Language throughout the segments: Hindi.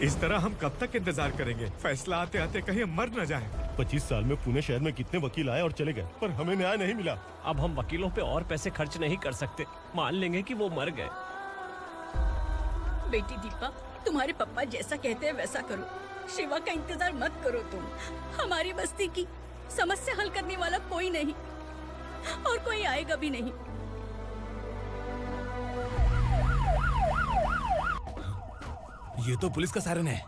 इस तरह हम कब तक इंतजार करेंगे? फैसला आते आते कहीं मर न जाए। 25 साल में पुणे शहर में कितने वकील आए और चले गए, पर हमें न्याय नहीं मिला। अब हम वकीलों पे और पैसे खर्च नहीं कर सकते। मान लेंगे कि वो मर गए। बेटी दीपा, तुम्हारे पापा जैसा कहते हैं वैसा करो। शिवा का इंतजार मत करो तुम। हमारी बस्ती की समस्या हल करने वाला कोई नहीं और कोई आएगा भी नहीं। ये तो पुलिस का सायरन है।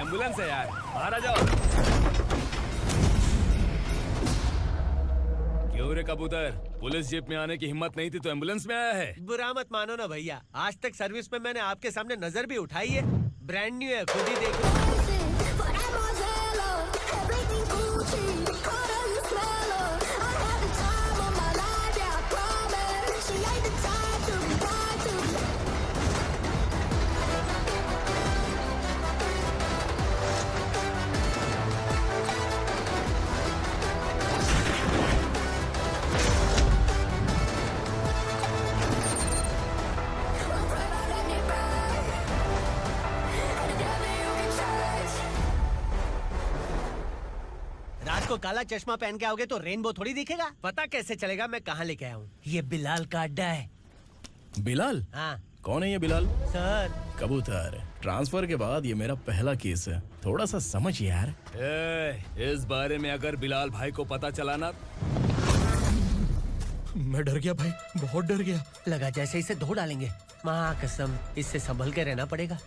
एम्बुलेंस है यार, बाहर आ जाओ। क्यों रे कबूतर, पुलिस जीप में आने की हिम्मत नहीं थी तो एम्बुलेंस में आया है? बुरा मत मानो ना भैया, आज तक सर्विस में मैंने आपके सामने नजर भी उठाई है। ब्रांड न्यू है, खुद ही देखो। रात को काला चश्मा पहन के आओगे तो रेनबो थोड़ी दिखेगा। पता कैसे चलेगा मैं कहाँ लेके आया हूँ? ये बिलाल का अड्डा है। बिलाल? हाँ कौन है ये बिलाल? सर, कबूतर, ट्रांसफर के बाद ये मेरा पहला केस है, थोड़ा सा समझ यार। इस बारे में अगर बिलाल भाई को पता चला ना। मैं डर गया भाई, बहुत डर गया। लगा जैसे इसे धो डालेंगे। माँ कसम, इससे संभल के रहना पड़ेगा।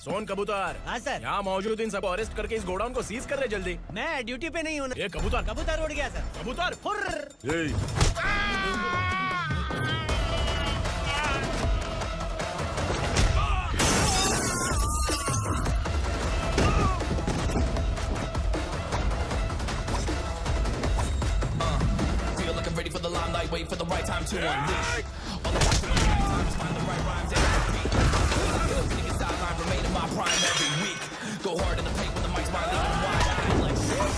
सोन कबूतर। हाँ सर। यहाँ मौजूद इन सबको अरेस्ट करके इस गोडाउन को सीज कर रहे जल्दी। मैं ड्यूटी पे नहीं हूँ। ये कबूतर। कबूतर उड़ गया सर। कबूतर Feel like I'm ready for the limelight, wait for the right time to unleash. All I got to do is find the right rhymes and beat. Niggas sideline, remain in my prime every week. Go hard in the paint when the mic's my lead. Wide eye like shit.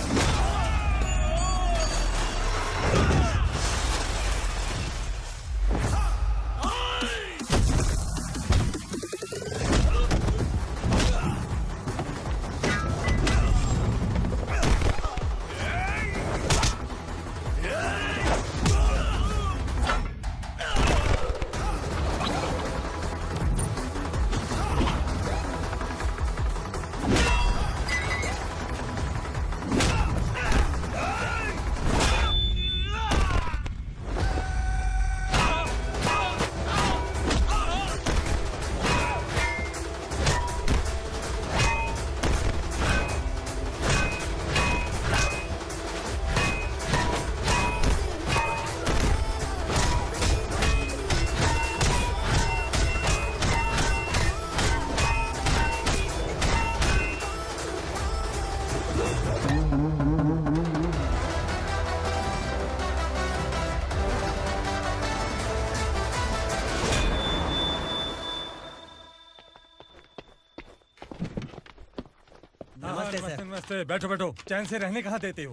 नमस्ते, बैठो बैठो। चैन से रहने कहाँ देते हो?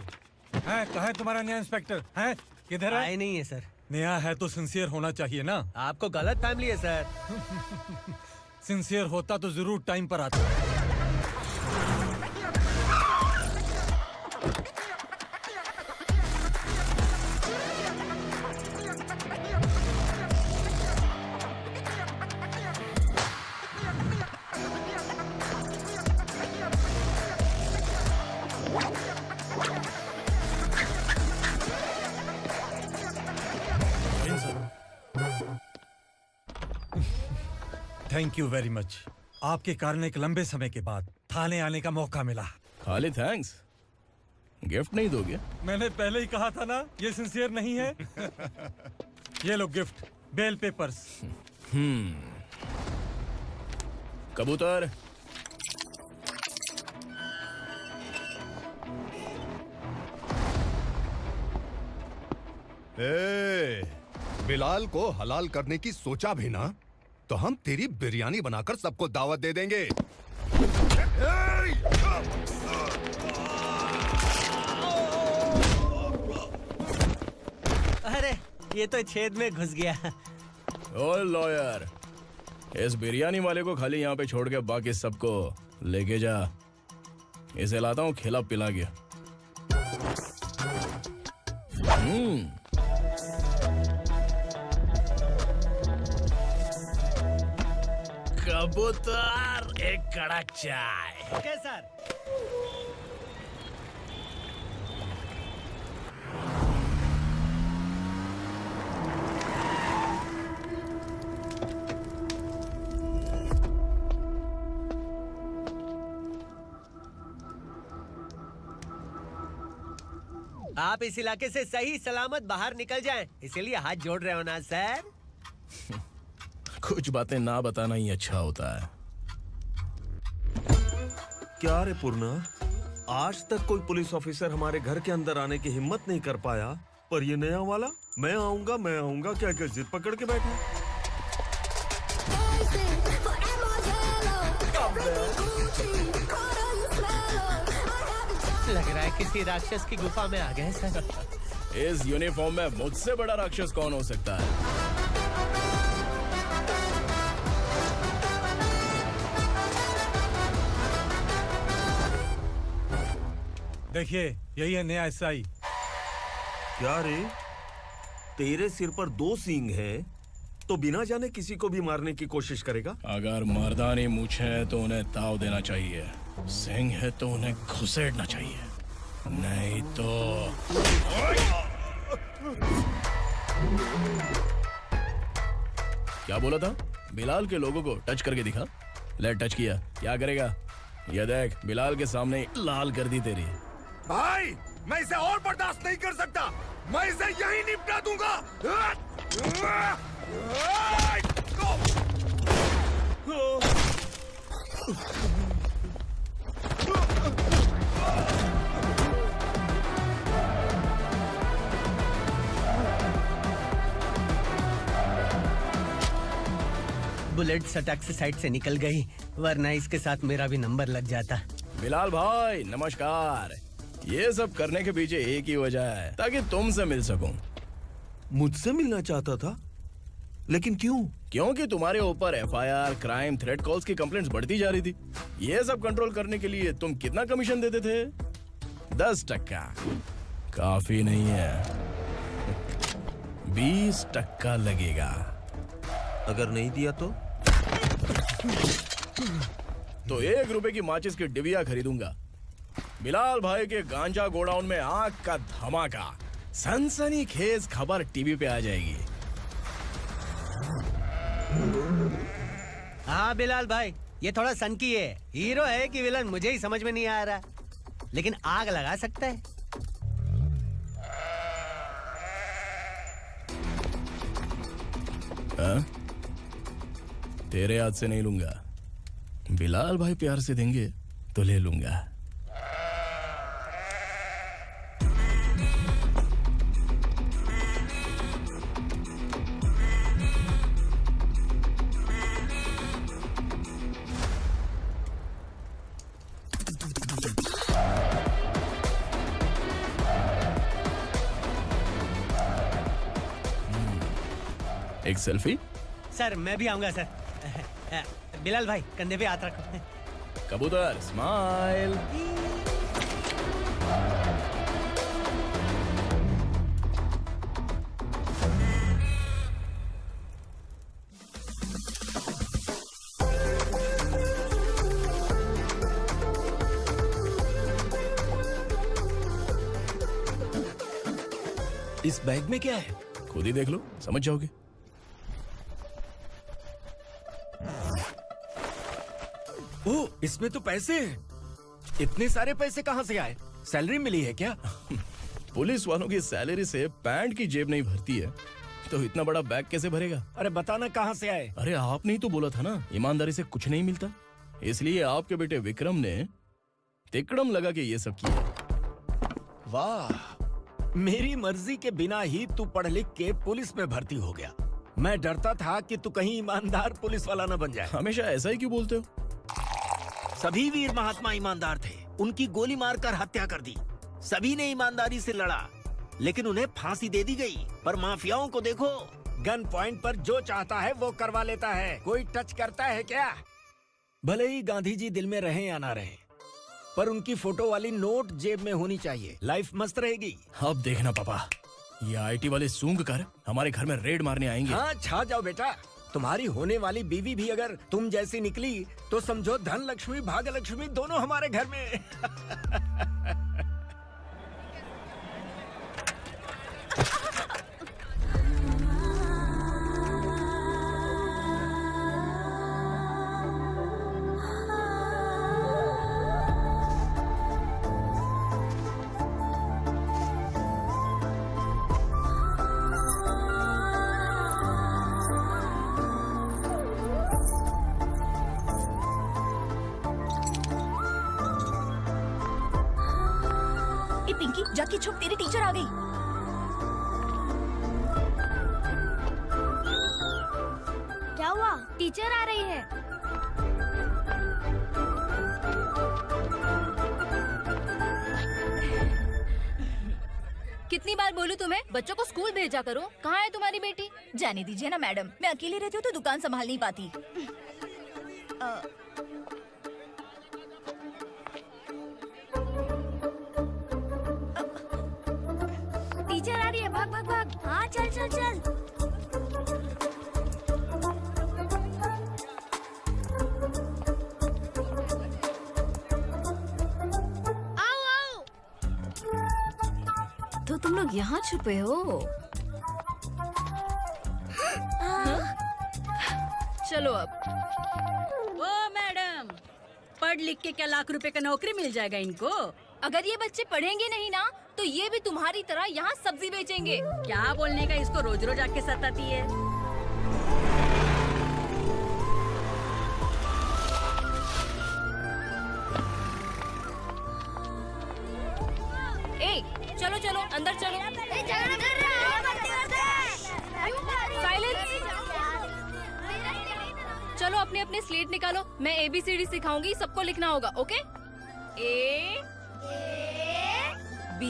हैं, कहाँ है तुम्हारा नया इंस्पेक्टर? हैं, किधर है? आए नहीं है सर। नया है तो सिंसियर होना चाहिए ना। आपको गलत फैमिली है सर। सिंसियर होता तो जरूर टाइम पर आता। Thank you very much. आपके कारण एक लंबे समय के बाद थाने आने का मौका मिला। खाली थैंक्स, गिफ्ट नहीं दोगे? मैंने पहले ही कहा था ना, ये सिंसियर नहीं है। ये लो गिफ्ट, बेल पेपर्स। कबूतर, बिलाल को हलाल करने की सोचा भी ना तो हम तेरी बिरयानी बनाकर सबको दावत दे देंगे। अरे ये तो छेद में घुस गया। ओ लॉयर, इस बिरयानी वाले को खाली यहाँ पे छोड़ के बाकी सबको लेके जा। इसे लाता हूँ खिला पिला के। कबूतर, एक कड़क चाय। Okay sir. आप इस इलाके से सही सलामत बाहर निकल जाएं, इसीलिए हाथ जोड़ रहे हो ना सर? कुछ बातें ना बताना ही अच्छा होता है। क्या रे पूर्णा, आज तक कोई पुलिस ऑफिसर हमारे घर के अंदर आने की हिम्मत नहीं कर पाया, पर ये नया वाला मैं आऊंगा क्या क्या जिद पकड़ के बैठा। लग रहा है किसी राक्षस की गुफा में आ गए सर। इस यूनिफॉर्म में मुझसे बड़ा राक्षस कौन हो सकता है? देखिए यही है नया एसआई। क्या रे, तेरे सिर पर 2 सींग है तो बिना जाने किसी को भी मारने की कोशिश करेगा? अगर मर्दानी मूछें है तो उन्हें ताव देना चाहिए, सिंह है तो उन्हें घुसेड़ना चाहिए, नहीं तो। क्या बोला था? बिलाल के लोगों को टच करके दिखा। ले टच किया, क्या करेगा? ये देख, बिलाल के सामने ही लाल कर दी तेरी। भाई, मैं इसे और बर्दाश्त नहीं कर सकता। मैं इसे यहीं निपटा दूंगा। बुलेट सटक से साइड से निकल गई, वरना इसके साथ मेरा भी नंबर लग जाता। बिलाल भाई नमस्कार। ये सब करने के पीछे एक ही वजह है, ताकि तुमसे मिल सकूं। मुझसे मिलना चाहता था, लेकिन क्यों? क्योंकि तुम्हारे ऊपर एफआईआर, क्राइम, थ्रेट कॉल्स की कंप्लेंट्स बढ़ती जा रही थी। ये सब कंट्रोल करने के लिए तुम कितना कमीशन देते थे? 10%। काफी नहीं है, 20% लगेगा। अगर नहीं दिया तो 1 रुपए की माचिस की डिबिया खरीदूंगा। बिलाल भाई के गांजा गोडाउन में आग का धमाका, सनसनीखेज खबर टीवी पे आ जाएगी। हाँ बिलाल भाई, ये थोड़ा सनकी है। हीरो है कि विलन मुझे ही समझ में नहीं आ रहा, लेकिन आग लगा सकता है। तेरे हाथ से नहीं लूंगा, बिलाल भाई प्यार से देंगे तो ले लूंगा। एक सेल्फी? सर मैं भी आऊंगा सर। बिलाल भाई कंधे पे हाथ रखो। कबूतर स्माइल। इस बैग में क्या है? खुद ही देख लो, समझ जाओगे। ओह, इसमें तो पैसे हैं। इतने सारे पैसे कहाँ से आए? सैलरी मिली है क्या? पुलिस वालों की सैलरी से पैंट की जेब नहीं भरती है, तो इतना बड़ा बैग कैसे भरेगा? अरे बताना कहाँ से आए? अरे आपने ही तो बोला था ना, ईमानदारी से कुछ नहीं मिलता। इसलिए आपके बेटे विक्रम ने तिकड़म लगा के ये सब किया। वाह, मेरी मर्जी के बिना ही तू पढ़ लिख के पुलिस में भर्ती हो गया। मैं डरता था कि तू कहीं ईमानदार पुलिस वाला न बन जाए। हमेशा ऐसा ही क्यों बोलते हो? सभी वीर महात्मा ईमानदार थे, उनकी गोली मारकर हत्या कर दी। सभी ने ईमानदारी से लड़ा, लेकिन उन्हें फांसी दे दी गई। पर माफियाओं को देखो, गन पॉइंट पर जो चाहता है वो करवा लेता है। कोई टच करता है क्या? भले ही गांधी जी दिल में रहे या ना रहे, पर उनकी फोटो वाली नोट जेब में होनी चाहिए। लाइफ मस्त रहेगी। अब देखना पापा, ये आईटी वाले सूंघ कर हमारे घर में रेड मारने आएंगे। हाँ, छा जाओ बेटा। तुम्हारी होने वाली बीवी भी अगर तुम जैसी निकली तो समझो धन लक्ष्मी भाग्य लक्ष्मी दोनों हमारे घर में। पिंकी, जाके छुप, तेरी टीचर आ गई। क्या हुआ? टीचर आ रही है। कितनी बार बोलूं तुम्हें, बच्चों को स्कूल भेजा करो। कहाँ है तुम्हारी बेटी? जाने दीजिए ना मैडम, मैं अकेली रहती हूँ तो दुकान संभाल नहीं पाती। टीचर आ रही है, भाग भाग भाग। हाँ, चल चल चल। आओ आओ। तो तुम लोग यहाँ छुपे हो? चलो अब। ओ मैडम, पढ़ लिख के क्या लाख रुपए का नौकरी मिल जाएगा इनको? अगर ये बच्चे पढ़ेंगे नहीं ना तो ये भी तुम्हारी तरह यहाँ सब्जी बेचेंगे। क्या बोलने का, इसको रोज रोज आके सताती है। ए, चलो चलो अंदर चलो। साइलेंस। चलो अपने अपने स्लेट निकालो, मैं ABCD सिखाऊंगी, सबको लिखना होगा। ओके? A B।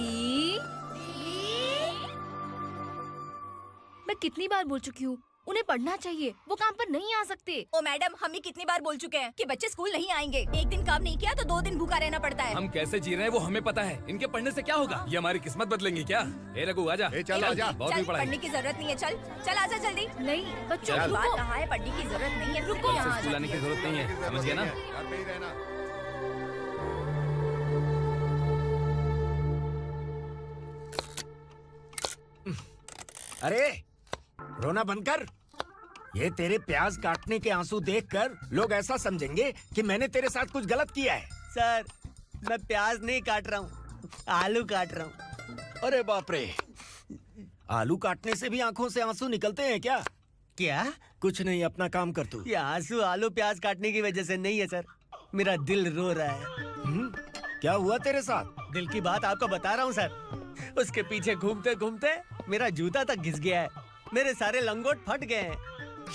मैं कितनी बार बोल चुकी हूँ, उन्हें पढ़ना चाहिए, वो काम पर नहीं आ सकते। ओ मैडम, हम ही कितनी बार बोल चुके हैं कि बच्चे स्कूल नहीं आएंगे। एक दिन काम नहीं किया तो 2 दिन भूखा रहना पड़ता है। हम कैसे जी रहे हैं वो हमें पता है, इनके पढ़ने से क्या होगा? ये हमारी किस्मत बदलेंगे क्या? ए रघु आजा। चल आजा। बहुत भी पढ़ाई। पढ़ने की जरूरत नहीं है, चल चल आजा जल्दी। नहीं बच्चों चल। की बात कहाँ है, पढ़ने की जरूरत नहीं है, रुको यहाँ। स्कूल आने की जरूरत नहीं है, समझ गया ना? घर पे ही रहना। अरे रोना बंद कर। ये तेरे प्याज काटने के आंसू देखकर लोग ऐसा समझेंगे कि मैंने तेरे साथ कुछ गलत किया है। सर, मैं प्याज नहीं काट रहा हूँ, आलू काट रहा हूँ। अरे बाप रे, आलू काटने से भी आंखों से आंसू निकलते हैं क्या? क्या? कुछ नहीं, अपना काम कर तू। ये आंसू आलू प्याज काटने की वजह से नहीं है सर, मेरा दिल रो रहा है। क्या हुआ तेरे साथ? दिल की बात आपको बता रहा हूँ सर। उसके पीछे घूमते घूमते मेरा जूता तक घिस गया है, मेरे सारे लंगोट फट गए हैं,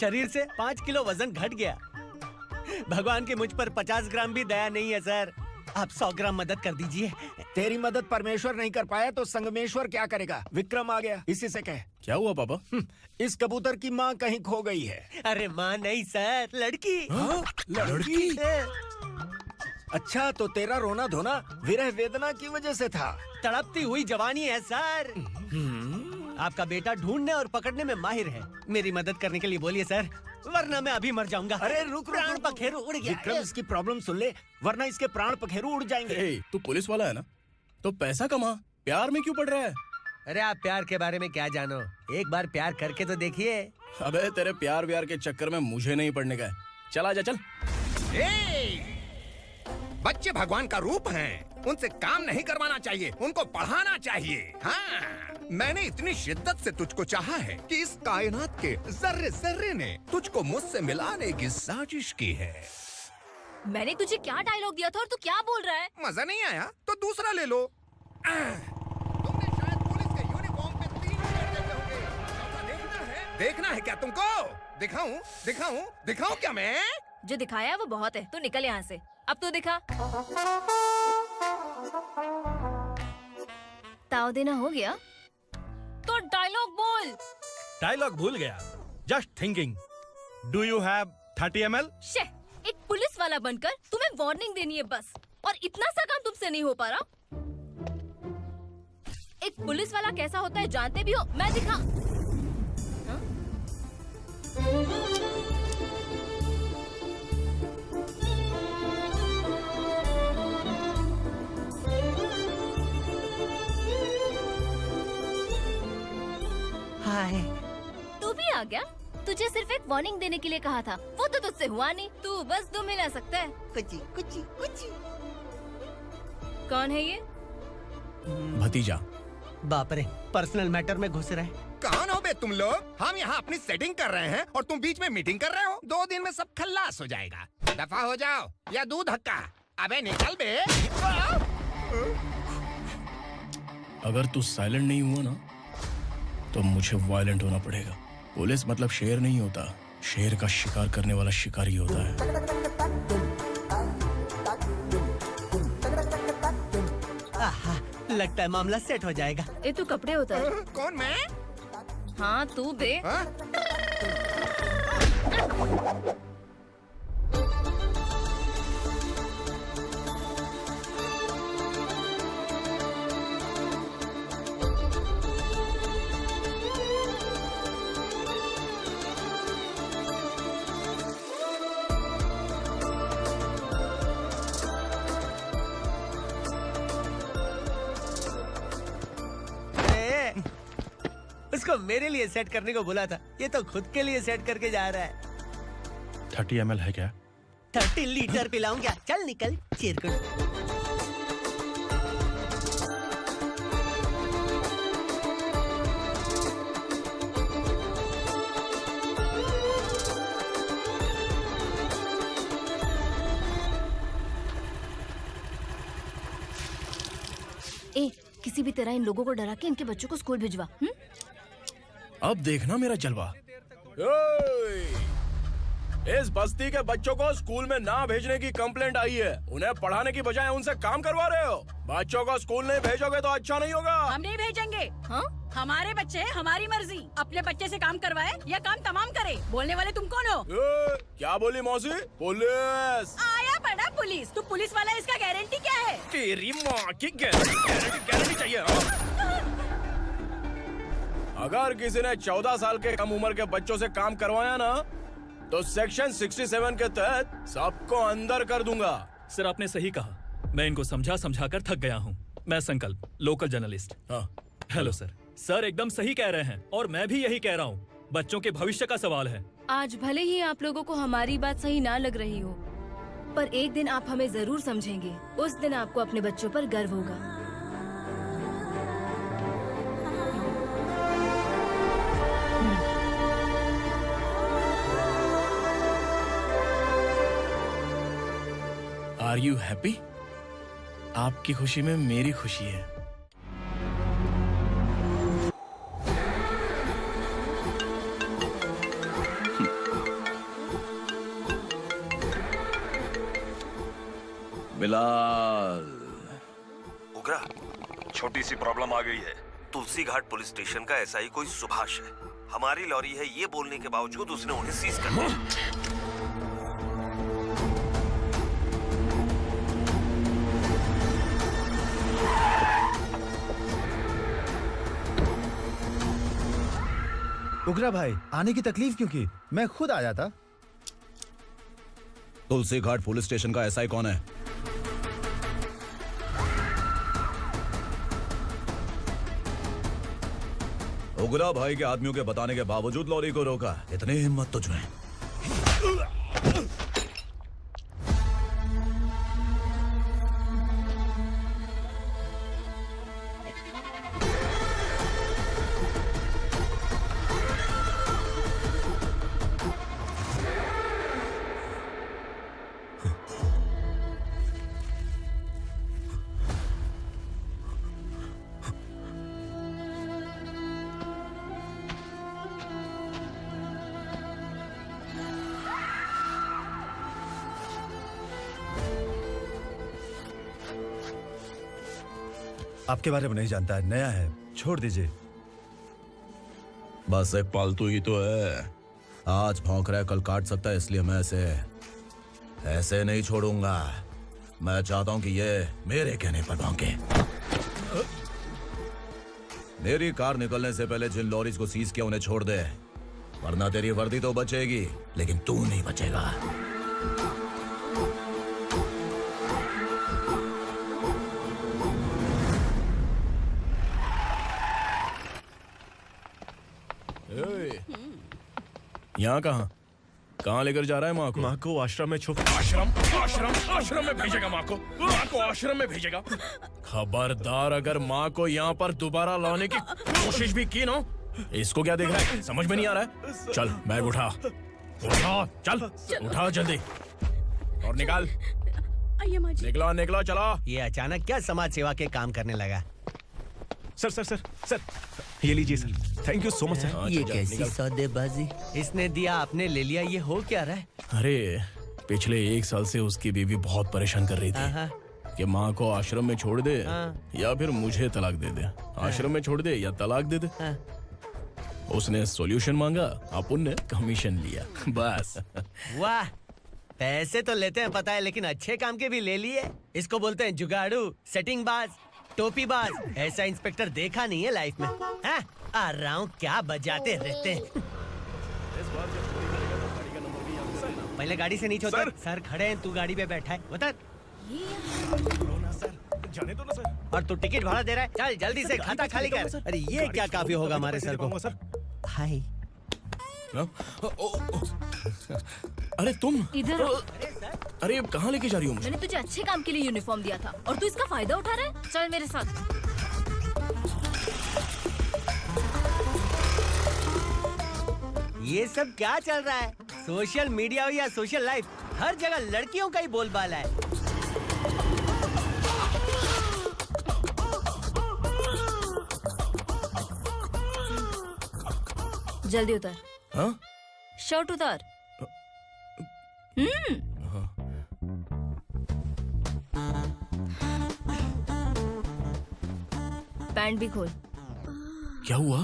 शरीर से 5 किलो वजन घट गया। भगवान की मुझ पर 50 ग्राम भी दया नहीं है सर, आप 100 ग्राम मदद कर दीजिए। तेरी मदद परमेश्वर नहीं कर पाया तो संगमेश्वर क्या करेगा? विक्रम आ गया, इसी से कह। क्या हुआ पापा? इस कबूतर की माँ कहीं खो गई है। अरे माँ नहीं सर, लड़की। लड़की? अच्छा, तो तेरा रोना धोना विरह वेदना की वजह से था। तड़पती हुई जवानी है सर। आपका बेटा ढूंढने और पकड़ने में माहिर है, मेरी मदद करने के लिए बोलिए सर, वरना मैं अभी मर जाऊंगा। अरे रुक, प्राण पखेरु उड़ गया। विक्रम, इसकी प्रॉब्लम सुन ले, वरना इसके प्राण पखेरु उड़ जाएंगे। तू पुलिस वाला है ना, तो पैसा कमा, प्यार में क्यों पड़ रहा है? अरे आप प्यार के बारे में क्या जानो, एक बार प्यार करके तो देखिए। अबे तेरे प्यार व्यार के चक्कर में मुझे नहीं पड़ने का है। चल आजा चल। बच्चे भगवान का रूप हैं, उनसे काम नहीं करवाना चाहिए, उनको पढ़ाना चाहिए। हाँ, मैंने इतनी शिद्दत से तुझको चाहा है कि इस कायनात के जर्रे जर्रे ने तुझको मुझसे मिलाने की साजिश की है। मैंने तुझे क्या डायलॉग दिया था और तू क्या बोल रहा है? मजा नहीं आया तो दूसरा ले लो। तुमने शायद पुलिस के यूनिफॉर्म पे 3 शेर देखे होंगे। चौथा देखना है क्या तुमको? दिखाऊं दिखाऊं दिखाऊं क्या मैं? जो दिखाया है वो बहुत है, तू निकल यहाँ से। अब तो दिखा। ताव देना हो गया? डायलॉग बोल। डायलॉग भूल गया। Just thinking. Do you have 30 ml? शे, एक पुलिस वाला बनकर तुम्हें वार्निंग देनी है बस, और इतना सा काम तुमसे नहीं हो पा रहा। एक पुलिस वाला कैसा होता है जानते भी हो? मैं दिखा। हाँ? हाय। तू भी आ गया? तुझे सिर्फ एक वार्निंग देने के लिए कहा था, वो तो तुझसे हुआ नहीं। तू बस दुम हिला सकता है। कुची कुची कुची। कौन है ये? भतीजा। बाप रे, पर्सनल मैटर में घुस रहे। कौन हो बे तुम लोग? हम यहाँ अपनी सेटिंग कर रहे हैं और तुम बीच में मीटिंग कर रहे हो। 2 दिन में सब खल्लास हो जाएगा। दफा हो जाओ या दूध हक्का। अबे निकल बे। अगर तू साइलेंट नहीं हुआ ना तो मुझे वायलेंट होना पड़ेगा। पुलिस मतलब शेर नहीं होता, शेर का शिकार करने वाला शिकारी होता है। आहा, लगता है मामला सेट हो जाएगा। ये तू कपड़े उतार। कौन मैं? हाँ तू बे। उसको मेरे लिए सेट करने को बोला था, ये तो खुद के लिए सेट करके जा रहा है। 30 ml है क्या? 30 लीटर पिलाऊं क्या? चल निकल चिरकुट। ए, किसी भी तरह इन लोगों को डरा के इनके बच्चों को स्कूल भिजवा। अब देखना मेरा जलवा। इस बस्ती के बच्चों को स्कूल में ना भेजने की कंप्लेंट आई है। उन्हें पढ़ाने की बजाय उनसे काम करवा रहे हो। बच्चों को स्कूल नहीं भेजोगे तो अच्छा नहीं होगा। हम नहीं भेजेंगे। हाँ? हमारे बच्चे हमारी मर्जी। अपने बच्चे से काम करवाए या काम तमाम करे। बोलने वाले तुम कौन हो? क्या बोली मौसी? पुलिस आया बड़ा पुलिस। तू पुलिस वाला, इसका गारंटी क्या है? तेरी माँ की गारंटी चाहिए। अगर किसी ने 14 साल के कम उम्र के बच्चों से काम करवाया ना तो सेक्शन 67 के तहत सबको अंदर कर दूंगा। सर आपने सही कहा। मैं इनको समझा कर थक गया हूँ। मैं संकल्प, लोकल जर्नलिस्ट। हाँ। Hello sir. सर एकदम सही कह रहे हैं और मैं भी यही कह रहा हूँ। बच्चों के भविष्य का सवाल है। आज भले ही आप लोगों को हमारी बात सही ना लग रही हो, पर एक दिन आप हमें जरूर समझेंगे। उस दिन आपको अपने बच्चों पर गर्व होगा। Are you happy? आपकी खुशी में मेरी खुशी है। बिलाल। उगरा, छोटी सी प्रॉब्लम आ गई है। तुलसी घाट पुलिस स्टेशन का ऐसा ही कोई सुभाष है। हमारी लॉरी है ये बोलने के बावजूद उसने उन्हें सीज कर दिया। उगरा भाई, आने की तकलीफ क्यों की? मैं खुद आ जाता। तुलसी घाट पुलिस स्टेशन का एसआई कौन है? उगरा भाई के आदमियों के बताने के बावजूद लॉरी को रोका। इतनी हिम्मत तुझमें? आपके बारे में नहीं जानता है, नया है, छोड़ दीजिए। बस एक पालतू ही तो है। आज भौंक रहा है, कल काट सकता है, इसलिए मैं ऐसे नहीं छोड़ूंगा। मैं चाहता हूं कि ये मेरे कहने पर भौंके। मेरी कार निकलने से पहले जिन लॉरीज को सीज किया उन्हें छोड़ दे, वरना तेरी वर्दी तो बचेगी लेकिन तू नहीं बचेगा। यहाँ कहाँ लेकर जा रहा है माँ को? माँ को आश्रम में छुप। आश्रम में भेजेगा माँ को आश्रम में भेजेगा। खबरदार, अगर माँ को यहाँ पर दोबारा लाने की कोशिश भी की ना, इसको क्या देख रहा है? समझ में नहीं आ रहा है? चल बैग उठा, चल उठा जल्दी और निकाल। निकला चला। ये अचानक क्या समाज सेवा के काम करने लगा? सर ये लीजिए sir. Thank you so much sir. ये कैसी सौदेबाजी? इसने दिया आपने ले लिया, ये हो क्या रहा है? अरे पिछले 1 साल से उसकी बीवी बहुत परेशान कर रही थी कि माँ को आश्रम में छोड़ दे या फिर मुझे तलाक दे दे। आश्रम में छोड़ दे या तलाक दे दे। उसने सॉल्यूशन मांगा, अपन ने कमीशन लिया, बस। वाह, पैसे तो लेते हैं पता है, लेकिन अच्छे काम के भी ले लिए। इसको बोलते हैं जुगाड़ू, सेटिंग बाज, टोपी बाज। ऐसा इंस्पेक्टर देखा नहीं है लाइफ में। हाँ? आ रहा हूँ, क्या बजाते रहते हैं। पहले गाड़ी से नीचे उतर। सर खड़े हैं, तू गाड़ी पे बैठा है, उतर। जाने दो ना सर। और तू टिकट भाड़ा दे रहा है? चल जल्दी से खाता खाली कर। अरे ये क्या काफी होगा हमारे सर को। हाय। अरे तुम इधर। अरे कहाँ लेके जा रही हो मुझे? मैंने तुझे अच्छे काम के लिए यूनिफॉर्म दिया था और तू इसका फायदा उठा रहा है। चल मेरे साथ। ये सब क्या चल रहा है? सोशल मीडिया हो या सोशल लाइफ, हर जगह लड़कियों का ही बोलबाला है। जल्दी उतर। हाँ? शर्ट उतार। पैंट भी खोल। क्या हुआ?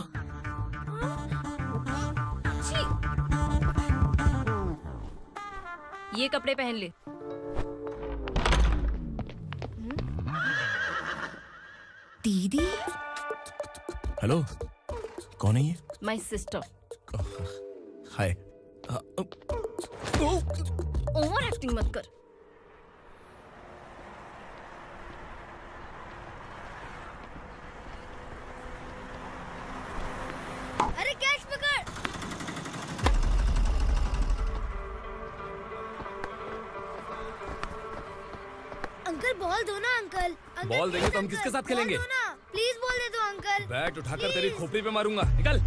ये कपड़े पहन ले। दीदी। हेलो, कौन है ये? My sister. Hi. Over acting मत कर। अरे कैच पकड़। अंकल बॉल दो ना अंकल। बॉल देंगे तो हम किसके साथ खेलेंगे? प्लीज बॉल दे दो अंकल। बैट उठाकर तेरी खोपड़ी पे मारूंगा, निकल।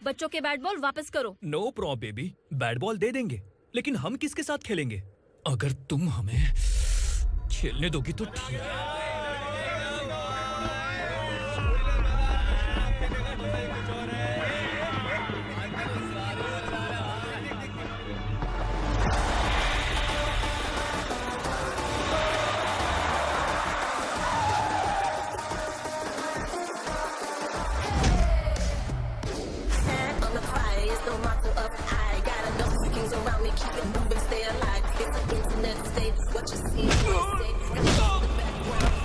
बच्चों के बैट बॉल वापस करो। No problem baby, bat ball दे देंगे, लेकिन हम किसके साथ खेलेंगे? अगर तुम हमें खेलने दोगी तो ठीक है। No motto of I gotta know the kings around me, keep it moving, stay alive. It's an internet state, what you see, say. Got the background.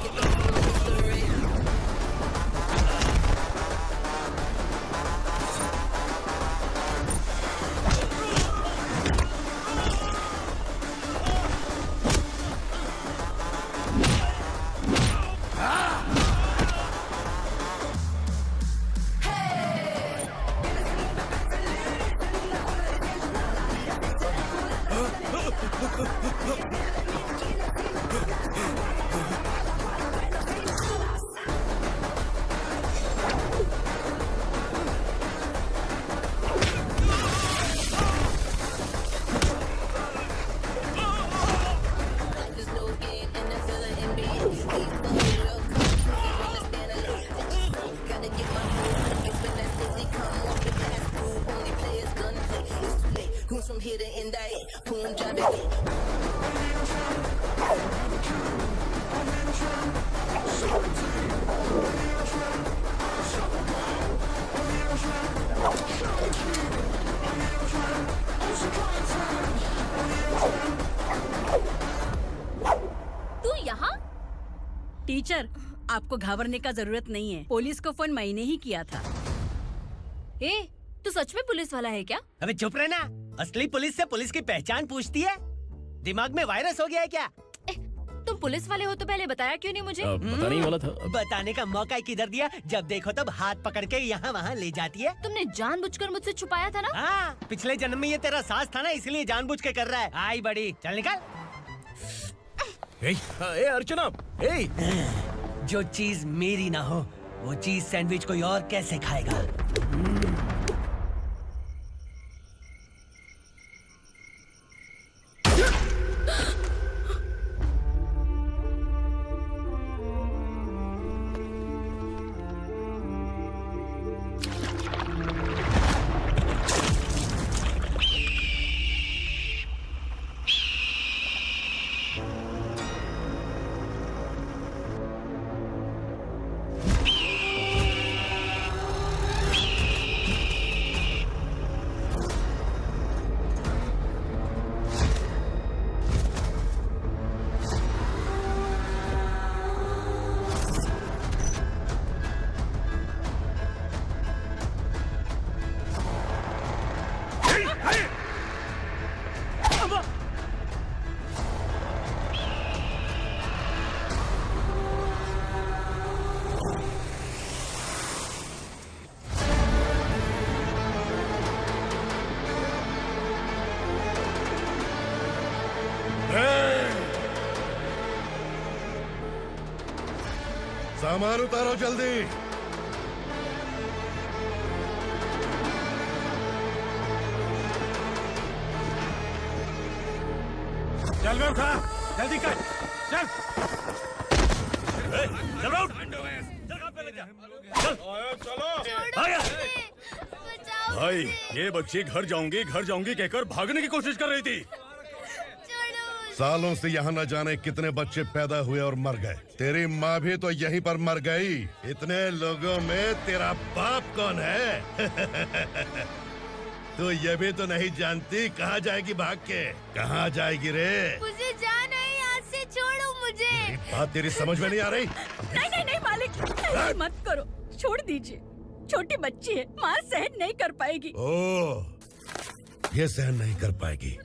goons from here to Indai, Punjabi. तू यहाँ? टीचर, आपको घबराने का जरूरत नहीं है। पुलिस को फोन मैंने ही किया था। ए, तू सच में पुलिस वाला है क्या? अबे चुप रहना। असली पुलिस से पुलिस की पहचान पूछती है? दिमाग में वायरस हो गया है क्या? तुम पुलिस वाले हो तो पहले बताया क्यों नहीं मुझे? बताने ही वाला था। बताने का मौका किधर दिया? जब देखो तब हाथ पकड़ के यहाँ वहाँ ले जाती है। तुमने जानबूझकर मुझसे छुपाया था ना? हाँ, पिछले जन्म में ये तेरा सास था ना, इसलिए जानबूझ के कर रहा है। आई बड़ी, चल निकल। ए अर्चना, ए! जो चीज मेरी ना हो, वो चीज सैंडविच कोई और कैसे खाएगा? सामान उतारो जल्दी। चल बे उठा, जल्दी कर, चल। चल राउंड। चलो। भाई, ये बच्ची घर जाऊंगी कहकर भागने की कोशिश कर रही थी। सालों से यहाँ न जाने कितने बच्चे पैदा हुए और मर गए। तेरी माँ भी तो यहीं पर मर गई। इतने लोगों में तेरा बाप कौन है? तू ये भी तो नहीं जानती कहाँ जाएगी भाग के? कहाँ जाएगी रे? मुझे जाना है, यहाँ से छोड़ो मुझे। बात तेरी समझ में नहीं आ रही? नहीं मालिक, ऐसे मत करो, छोड़ दीजिए। छोटी बच्ची है, माँ सहन नहीं कर पाएगी। ओह, ये सहन नहीं कर पाएगी,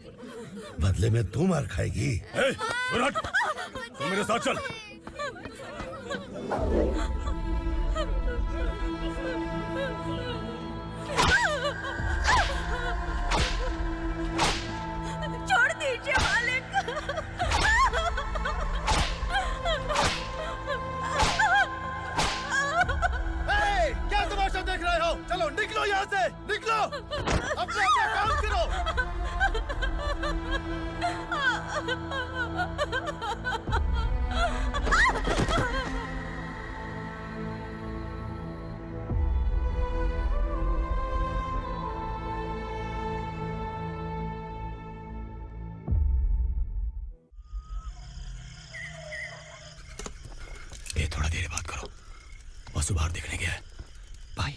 बदले में तू मार खाएगी। तू मेरे साथ चल। छोड़ दीजिए मालिक। क्या तमाशा देख रहे हो? चलो निकलो यहाँ से, निकलो। अपना काम करो। ये थोड़ा देर बात करो। वसु बाहर देखने गया है। भाई,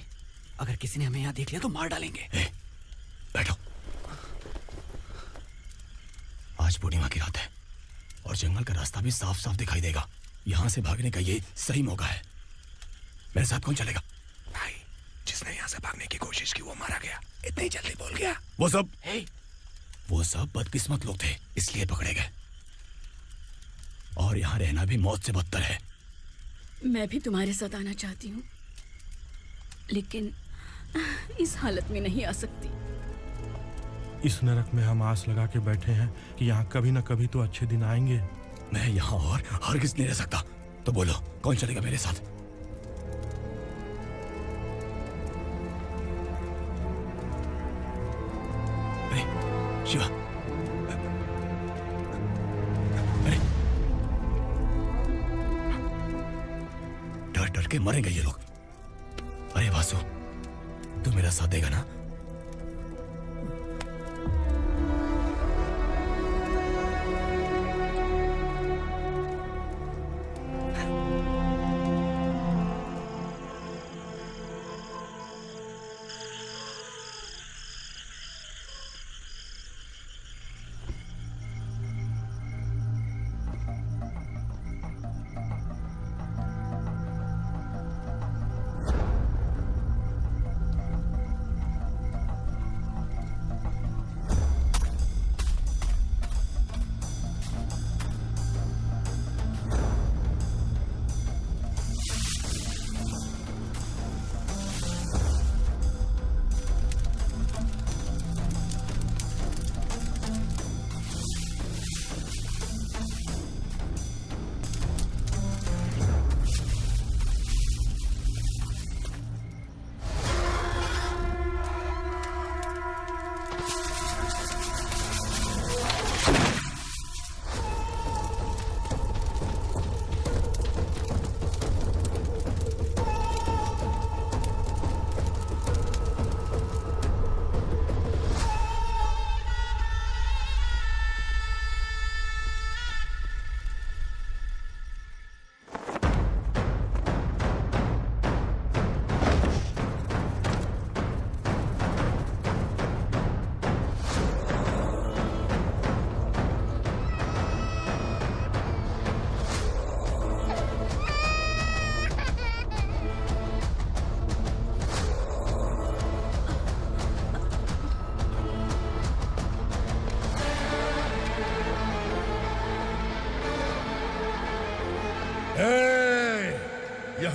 अगर किसी ने हमें यहाँ देख लिया तो मार डालेंगे। बैठो। आज पूर्णिमा की रात है और जंगल का रास्ता भी साफ साफ दिखाई देगा। यहाँ से भागने का ये सही मौका है। मेरे साथ कौन चलेगा? भाई, जिसने यहाँ से भागने की कोशिश की वो मारा गया। इतनी जल्दी बोल गया। वो सब बदकिस्मत लोग थे, इसलिए पकड़े गए। और यहाँ रहना भी मौत से बदतर है। मैं भी तुम्हारे साथ आना चाहती हूँ, लेकिन इस हालत में नहीं आ सकती। इस नरक में हम आस लगा के बैठे हैं कि यहाँ कभी न कभी तो अच्छे दिन आएंगे। मैं यहाँ और हरगिज़ नहीं रह सकता। तो बोलो, कौन चलेगा मेरे साथ? अरे शिवा, अरे डर डर के मरेंगे ये लोग। अरे वासु, तू मेरा साथ देगा ना?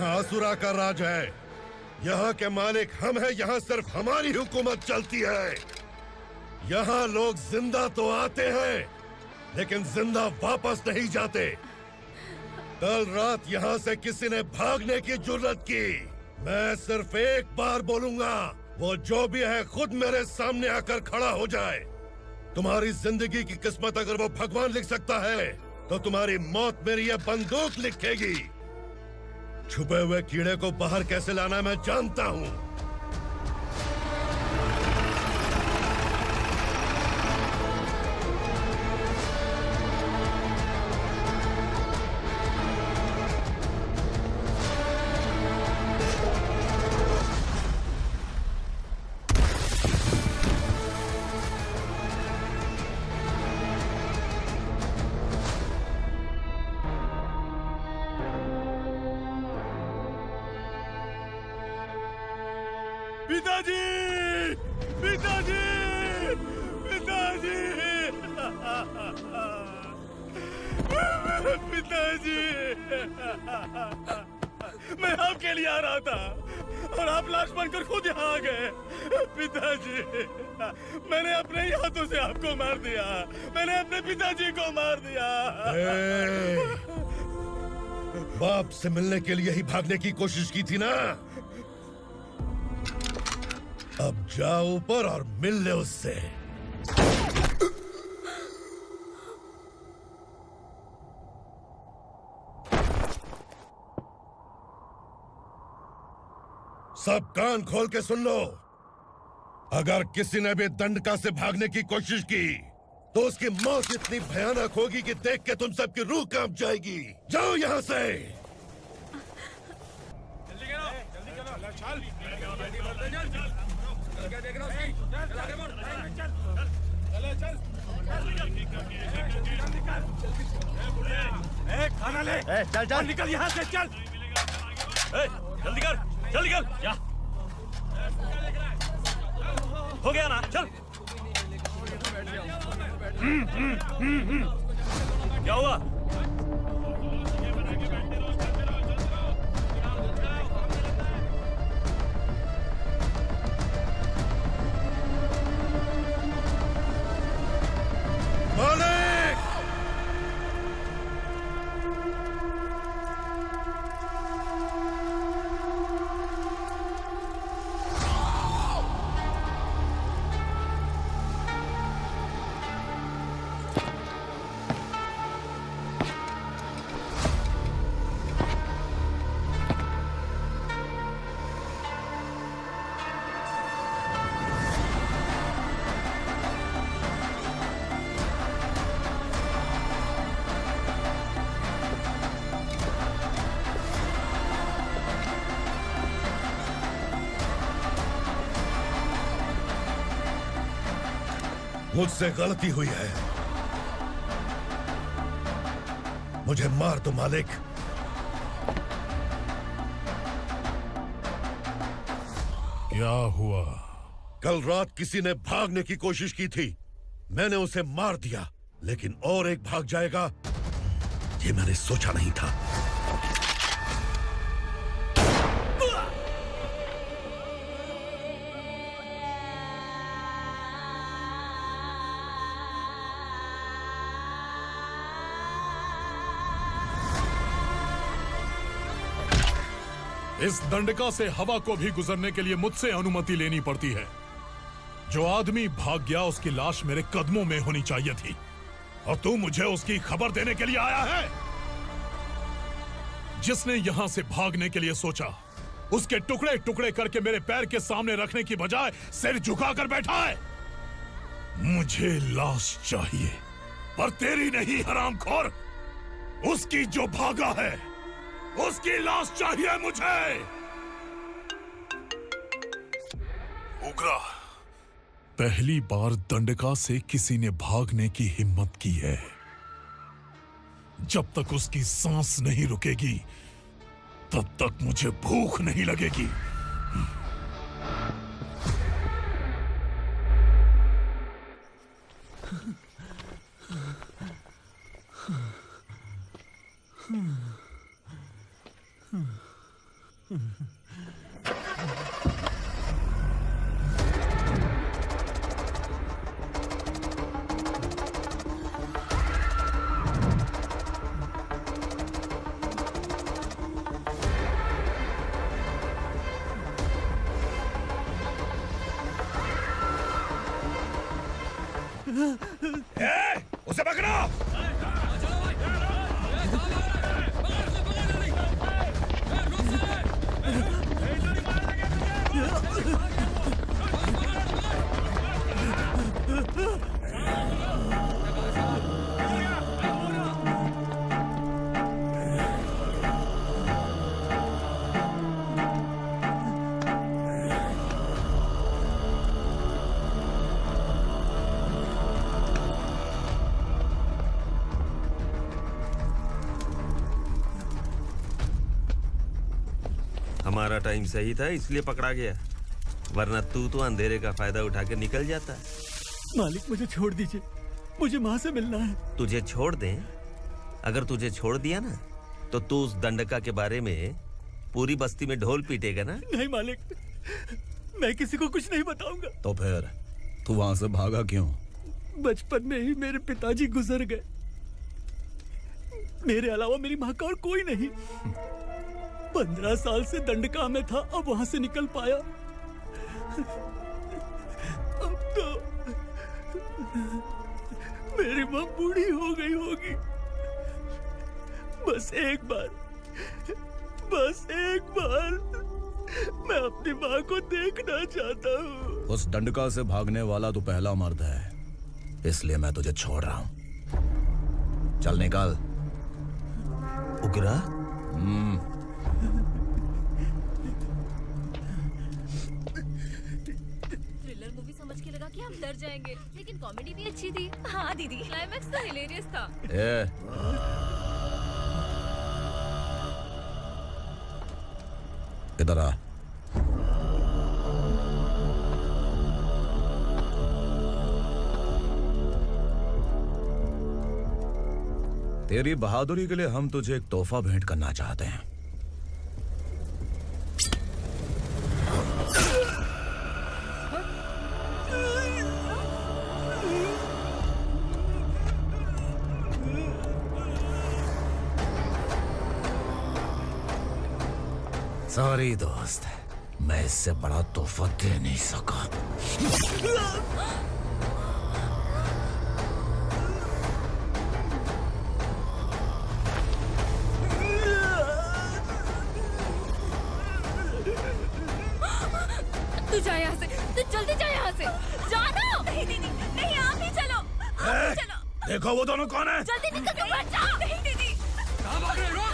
यहाँ असुरा का राज है। यहाँ के मालिक हम हैं, यहाँ सिर्फ हमारी हुकूमत चलती है। यहाँ लोग जिंदा तो आते हैं लेकिन जिंदा वापस नहीं जाते। कल रात यहाँ से किसी ने भागने की जुर्रत की, मैं सिर्फ एक बार बोलूंगा, वो जो भी है खुद मेरे सामने आकर खड़ा हो जाए। तुम्हारी जिंदगी की किस्मत अगर वो भगवान लिख सकता है तो तुम्हारी मौत मेरी ये बंदूक लिखेगी। छुपे हुए कीड़े को बाहर कैसे लाना मैं जानता हूँ। पिताजी, पिताजी, पिताजी, पिताजी, मैं आपके लिए आ रहा था और आप लाश बनकर खुद यहाँ आ गए। पिताजी, मैंने अपने ही हाथों से आपको मार दिया, मैंने अपने पिताजी को मार दिया। बाप से मिलने के लिए ही भागने की कोशिश की थी ना? अब जाओ ऊपर और मिल ले उससे। सब कान खोल के सुन लो। अगर किसी ने भी दंडका से भागने की कोशिश की तो उसकी मौत इतनी भयानक होगी कि देख के तुम सबकी रूह कांप जाएगी। जाओ यहाँ से। खाना ले। चल चल निकल यहाँ से, चल। जल्दी कर, जल्दी कर। जा। हो गया ना, चल। क्या हुआ? मुझसे गलती हुई है, मुझे मार दो मालिक। क्या हुआ? कल रात किसी ने भागने की कोशिश की थी, मैंने उसे मार दिया, लेकिन और एक भाग जाएगा ये मैंने सोचा नहीं था। इस दंडका से हवा को भी गुजरने के लिए मुझसे अनुमति लेनी पड़ती है। जो आदमी भाग गया उसकी लाश मेरे कदमों में होनी चाहिए थी, और तू मुझे उसकी खबर देने के लिए आया है। जिसने यहां से भागने के लिए सोचा उसके टुकड़े टुकड़े करके मेरे पैर के सामने रखने की बजाय सिर झुकाकर बैठा है। मुझे लाश चाहिए, पर तेरी नहीं हरामखोर, उसकी जो भागा है उसकी लाश चाहिए मुझे। उग्रा, पहली बार दंडका से किसी ने भागने की हिम्मत की है। जब तक उसकी सांस नहीं रुकेगी तब तक मुझे भूख नहीं लगेगी। उसे पकड़ो। हमारा टाइम सही था इसलिए पकड़ा गया, वरना तू तो अंधेरे का फायदा उठा के निकल जाता। मालिक मुझे छोड़ दीजिए, मुझे माँ से मिलना है। तुझे छोड़ दें? अगर तुझे छोड़ दिया ना तो तू उस दंडका के बारे में पूरी बस्ती में ढोल पीटेगा ना। नहीं मालिक, मैं किसी को कुछ नहीं बताऊंगा। तो फिर तू वहां से भागा क्यों? बचपन में ही मेरे पिताजी गुजर गए, मेरे अलावा मेरी माँ का और कोई नहीं। 15 साल से दंडका में था, अब वहां से निकल पाया। अब तो मेरी माँ बूढ़ी हो गई होगी। बस एक बार मैं अपनी माँ को देखना चाहता हूँ। उस दंडका से भागने वाला तू पहला मर्द है, इसलिए मैं तुझे छोड़ रहा हूँ। चल निकल। उग्रा? थ्रिलर मूवी समझ के लगा कि हम डर जाएंगे, लेकिन कॉमेडी भी अच्छी थी। हाँ दीदी, क्लाइमैक्स तो हिलेरियस था। इधर आ। तेरी बहादुरी के लिए हम तुझे एक तोहफा भेंट करना चाहते हैं। सॉरी दोस्त, मैं इससे बड़ा तोहफा दे नहीं सका। तू जा यहाँ से, तू जल्दी जा यहाँ से। जाना। नहीं दीदी, नहीं आप ही चलो, आप ही चलो। देखो वो दोनों कौन है? जल्दी निकल के मत जाओ। नहीं दीदी। कहाँ भाग रहे हो?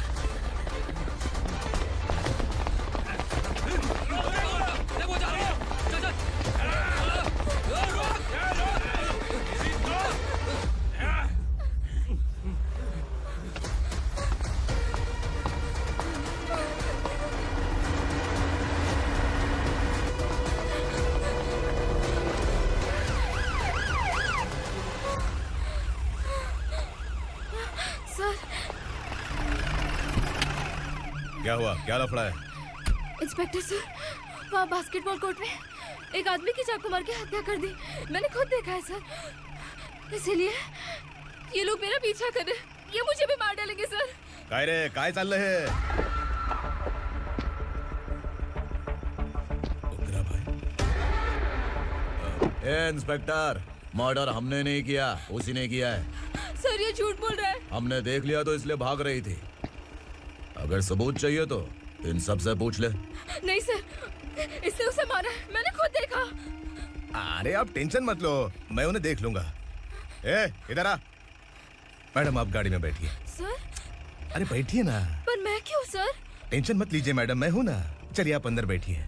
क्या हुआ? क्या लफड़ा है? इंस्पेक्टर सर, वहाँ बास्केटबॉल कोर्ट में एक आदमी की चाकू मार के हत्या कर दी। मैंने खुद देखा है सर, इसीलिए ये लोग मेरा पीछा कर रहे, ये मुझे भी मार डालेंगे सर। काय रे, काय चाललंय हे? ए इंस्पेक्टर, मर्डर हमने नहीं किया, उसी ने किया है। सर ये झूठ बोल रहा है। हमने देख लिया तो इसलिए भाग रही थी। अगर सबूत चाहिए तो इन सब से पूछ ले। नहीं सर, इसने उसे मारा है, मैंने खुद देखा। अरे आप टेंशन मत लो, मैं उन्हें देख लूंगा। ए, इधर आ। मैडम आप गाड़ी में बैठिए। सर? अरे बैठिए ना। पर मैं क्यों सर? टेंशन मत लीजिए मैडम, मैं हूं ना। चलिए आप अंदर बैठिए।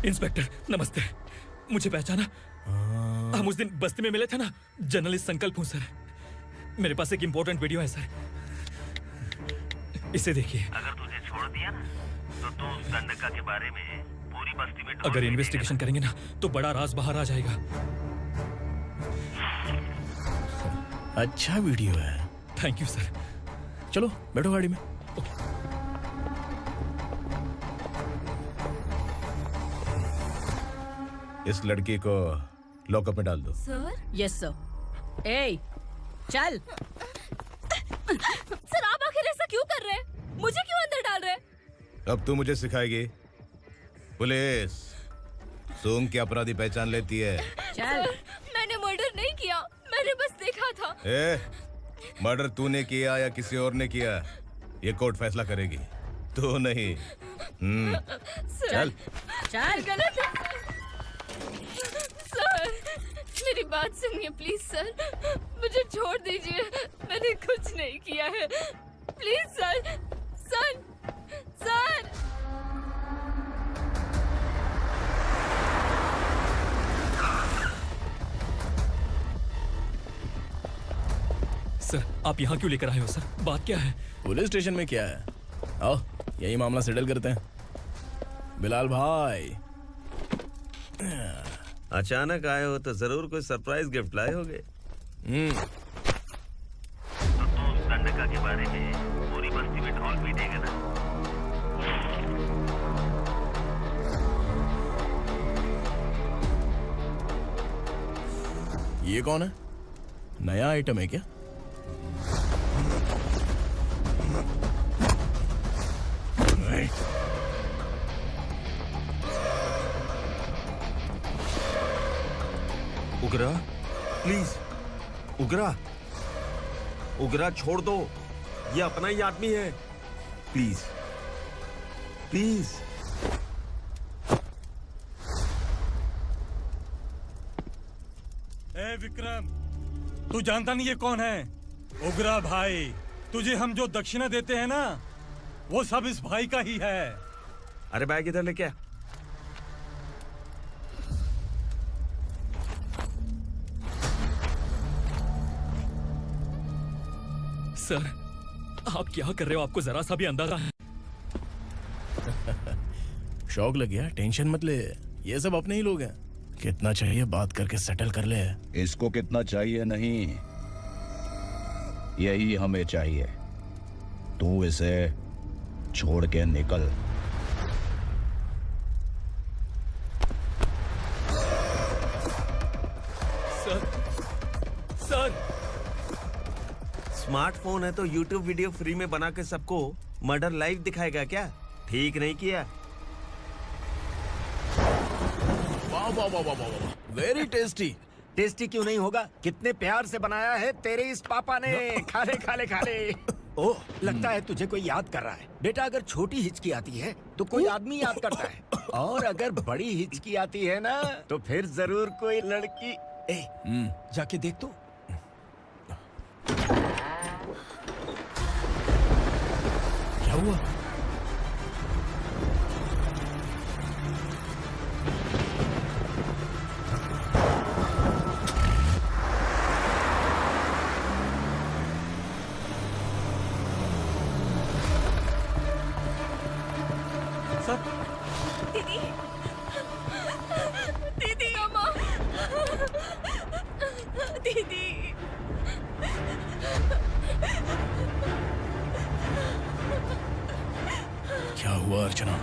इंस्पेक्टर नमस्ते, मुझे पहचाना? हम उस दिन बस्ती में मिले थे ना। जर्नलिस्ट संकल्प हूँ सर, मेरे पास एक इम्पोर्टेंट वीडियो है सर, इसे देखिए। अगर तुझे छोड़ दिया ना तो तू उस दंडका के बारे में पूरी बस्ती में अगर इन्वेस्टिगेशन करेंगे ना तो बड़ा राज बाहर आ जाएगा। अच्छा वीडियो है। Thank you sir. चलो बैठो गाड़ी में। इस लड़की को लॉकअप में डाल दो। सर? Yes sir. ए, चल। सर आप आखिर ऐसा क्यों कर रहे हैं? मुझे क्यों अब तू मुझे सिखाएगी? पुलिस सूंघ के अपराधी पहचान लेती है। सर, मैंने मर्डर नहीं किया, मैंने बस देखा था। मर्डर तूने किया या किसी और ने किया, ये कोर्ट फैसला करेगी, तू नहीं। चल चल। गलत है सर, मेरी बात सुनिए प्लीज सर, मुझे छोड़ दीजिए, मैंने कुछ नहीं किया है, please sir. Sir sir sir, आप यहाँ क्यों लेकर आए हो सर? बात क्या है? पुलिस स्टेशन में क्या है? आओ यही मामला सेटल करते हैं। बिलाल भाई, अचानक आए हो तो जरूर कोई सरप्राइज गिफ्ट लाए होगे। गंडका के बारे में पूरी बस्ती में ढोल पीटेगा ना। ये कौन है? नया आइटम है क्या? उगरा, प्लीज उगरा, उगरा छोड़ दो, ये अपना ही आदमी है, प्लीज प्लीज। ए विक्रम, तू जानता नहीं ये कौन है? उगरा भाई, तुझे हम जो दक्षिणा देते हैं ना, वो सब इस भाई का ही है। अरे बैग इधर लेके आ। सर, आप क्या कर रहे हो? आपको जरा सा भी अंदाजा है? शौक लग गया? टेंशन मत ले, ये सब अपने ही लोग हैं। कितना चाहिए बात करके सेटल कर ले। इसको कितना चाहिए नहीं, यही हमें चाहिए। तू इसे छोड़ के निकल। सर, सर, स्मार्टफोन है तो YouTube वीडियो फ्री में बना के सबको मर्डर लाइव दिखाएगा क्या? ठीक नहीं किया। वाह वाह वाह वाह वाह, वेरी टेस्टी। टेस्टी क्यों नहीं होगा? कितने प्यार से बनाया है तेरे इस पापा ने। खा ले खा ले खा ले। ओह, लगता है तुझे कोई याद कर रहा है। बेटा, अगर छोटी हिचकी आती है तो कोई आदमी याद करता है, और अगर बड़ी हिचकी आती है ना तो फिर जरूर कोई लड़की। जाके देख तो। क्या हुआ? दीदी, दीदी, अम्मा, दीदी। क्या हुआ अर्चना?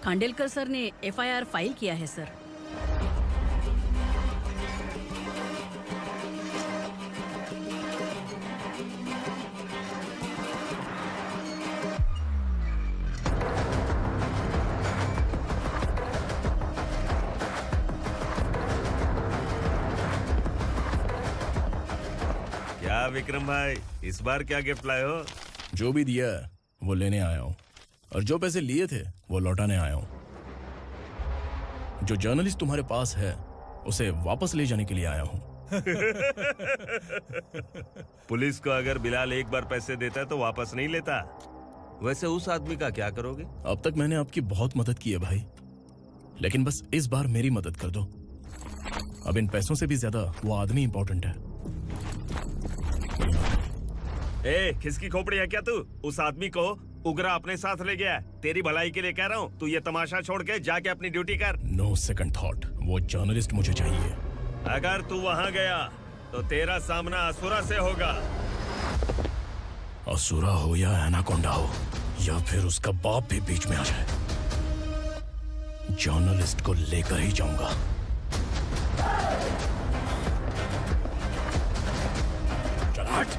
खांडेलकर सर ने एफआईआर फाइल किया है सर। क्या विक्रम भाई, इस बार क्या गिफ्ट लाए हो? जो भी दिया है वो लेने आया हूँ, और जो पैसे लिए थे वो लौटाने आया हूँ। जो जर्नलिस्ट तुम्हारे पास है उसे वापस ले जाने के लिए आया हूँ। पुलिस को अगर बिलाल एक बार पैसे देता है तो वापस नहीं लेता। वैसे उस आदमी का क्या करोगे? अब तक मैंने आपकी बहुत मदद की है भाई, लेकिन बस इस बार मेरी मदद कर दो। अब इन पैसों से भी ज्यादा वो आदमी इंपॉर्टेंट है। ए, किसकी खोपड़ी है क्या तू? उस आदमी को उगरा अपने साथ ले गया। तेरी भलाई के लिए कह रहा हूँ, तू ये तमाशा छोड़ के जाके अपनी ड्यूटी कर। नो सेकंड थॉट, वो जर्नलिस्ट मुझे चाहिए। अगर तू वहाँ गया तो तेरा सामना असुरा से होगा। असुरा हो या एनाकोंडा हो, या फिर उसका बाप भी बीच में आ जाए, जर्नलिस्ट को लेकर ही जाऊंगा। चल हट।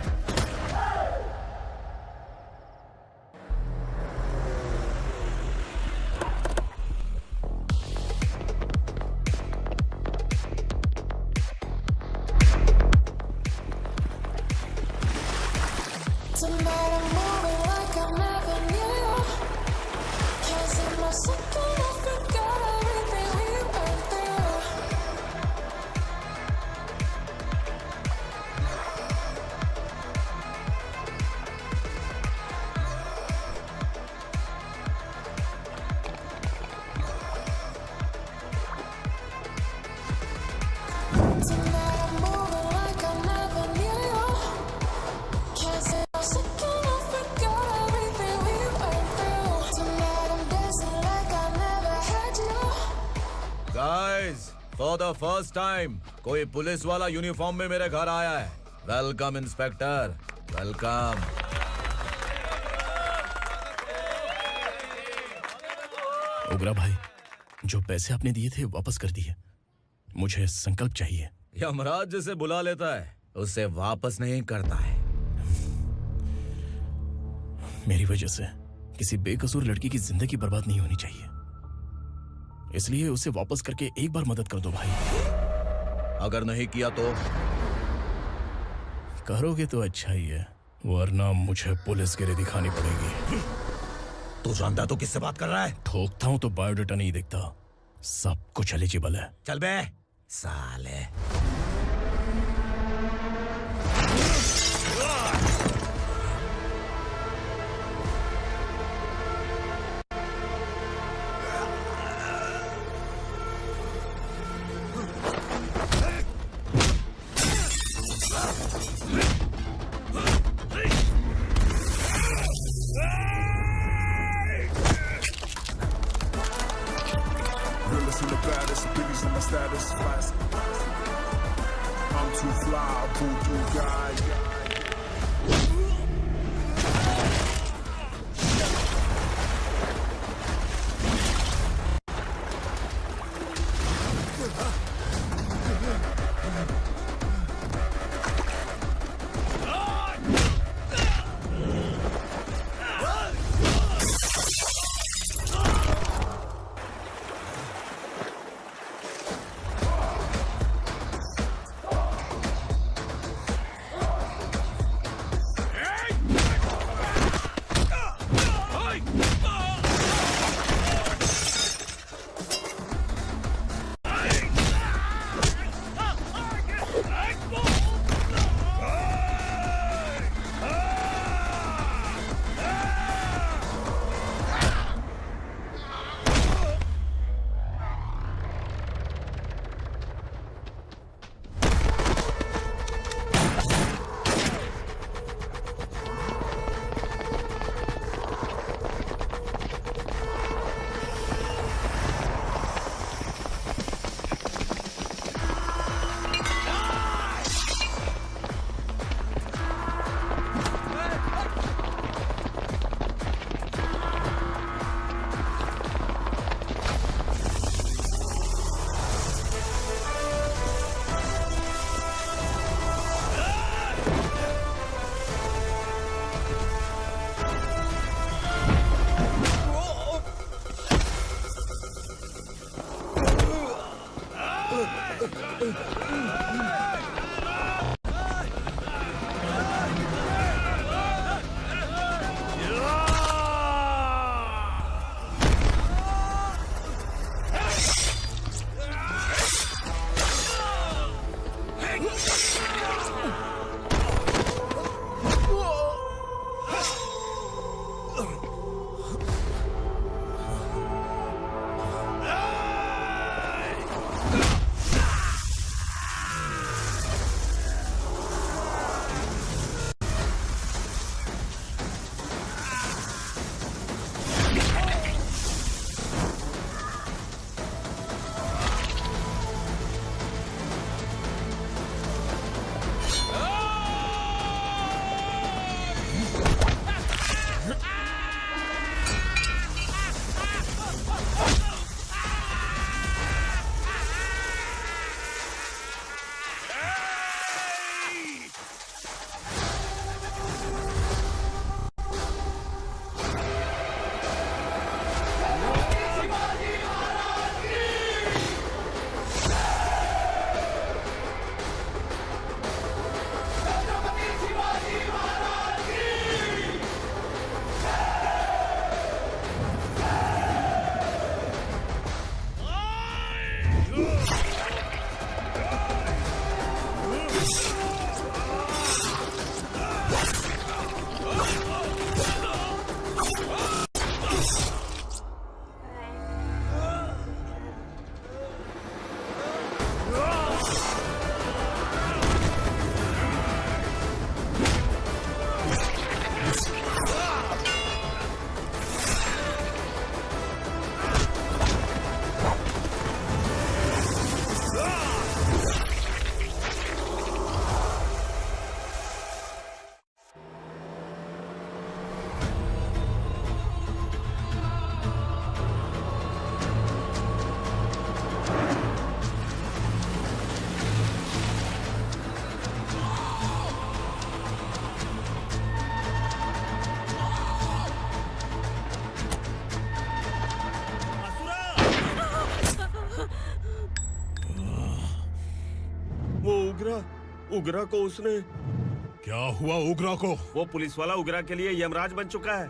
Tonight I'm moving like I never knew. Can't see my second, I forgot everything we went through. Tonight I'm moving like I never knew. Can't see my second, I forgot everything we went through. Tonight I'm dancing like I never had you. Guys, for the first time कोई पुलिस वाला यूनिफॉर्म में मेरे घर आया है। Welcome inspector, welcome. उग्रा भाई, जो पैसे आपने दिए थे वापस कर दिए। मुझे संकल्प चाहिए। यमराज जिसे बुला लेता है उसे वापस नहीं करता है। मेरी वजह से किसी बेकसूर लड़की की जिंदगी बर्बाद नहीं होनी चाहिए, इसलिए उसे वापस करके एक बार मदद कर दो भाई। अगर नहीं किया तो करोगे तो अच्छा ही है, वरना मुझे पुलिसगिरी दिखानी पड़ेगी। तू जानता तो किससे बात कर रहा है? ठोकता हूं तो बायोडाटा नहीं दिखता, सब कुछ एलिजिबल है। चल बे साले। Realest and the baddest, biggies on my status. I'm too fly, voodoo guy. उगरा को उसने। क्या हुआ उगरा को? वो पुलिस वाला उगरा के लिए यमराज बन चुका है।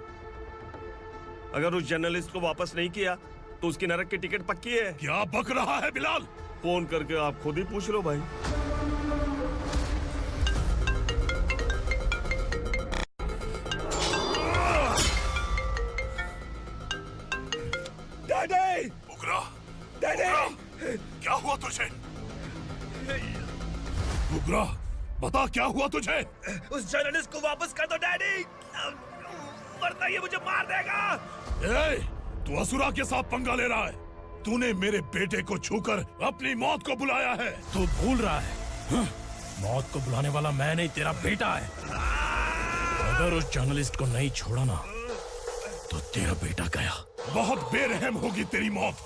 अगर उस जर्नलिस्ट को वापस नहीं किया तो उसकी नरक की टिकट पक्की है। क्या बक रहा है बिलाल? फोन करके आप खुद ही पूछ लो भाई। डैडी! उगरा! डैडी! क्या हुआ तुझे? उगरा, बता क्या हुआ तुझे? उस जर्नलिस्ट को वापस कर दो डैडी, वरना ये मुझे मार देगा। ए, तू असुरा के साथ पंगा ले रहा है। तूने मेरे बेटे को छूकर अपनी मौत को बुलाया है। तू भूल रहा है, मौत को बुलाने वाला मैं नहीं, तेरा बेटा है। अगर उस जर्नलिस्ट को नहीं छोड़ा ना तो तेरा बेटा गया। बहुत बेरहम होगी तेरी मौत।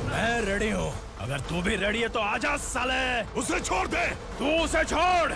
मैं रेडी हूँ, अगर तू भी रेडी है तो आजा साले। उसे छोड़ दे। तू उसे छोड़।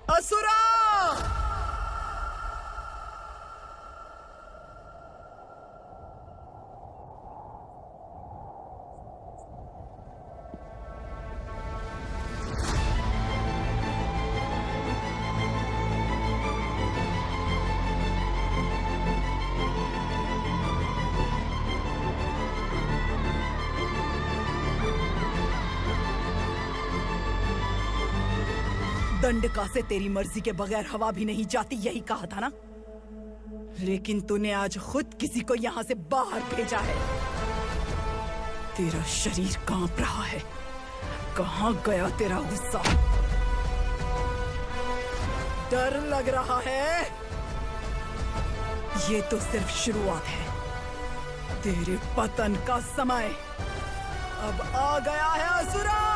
असुरा! दंडका से तेरी मर्जी के बगैर हवा भी नहीं जाती, यही कहा था ना? लेकिन तूने आज खुद किसी को यहाँ से बाहर भेजा है। तेरा शरीर कांप रहा है। कहाँ गया तेरा गुस्सा? डर लग रहा है? ये तो सिर्फ शुरुआत है। तेरे पतन का समय अब आ गया है असुरा।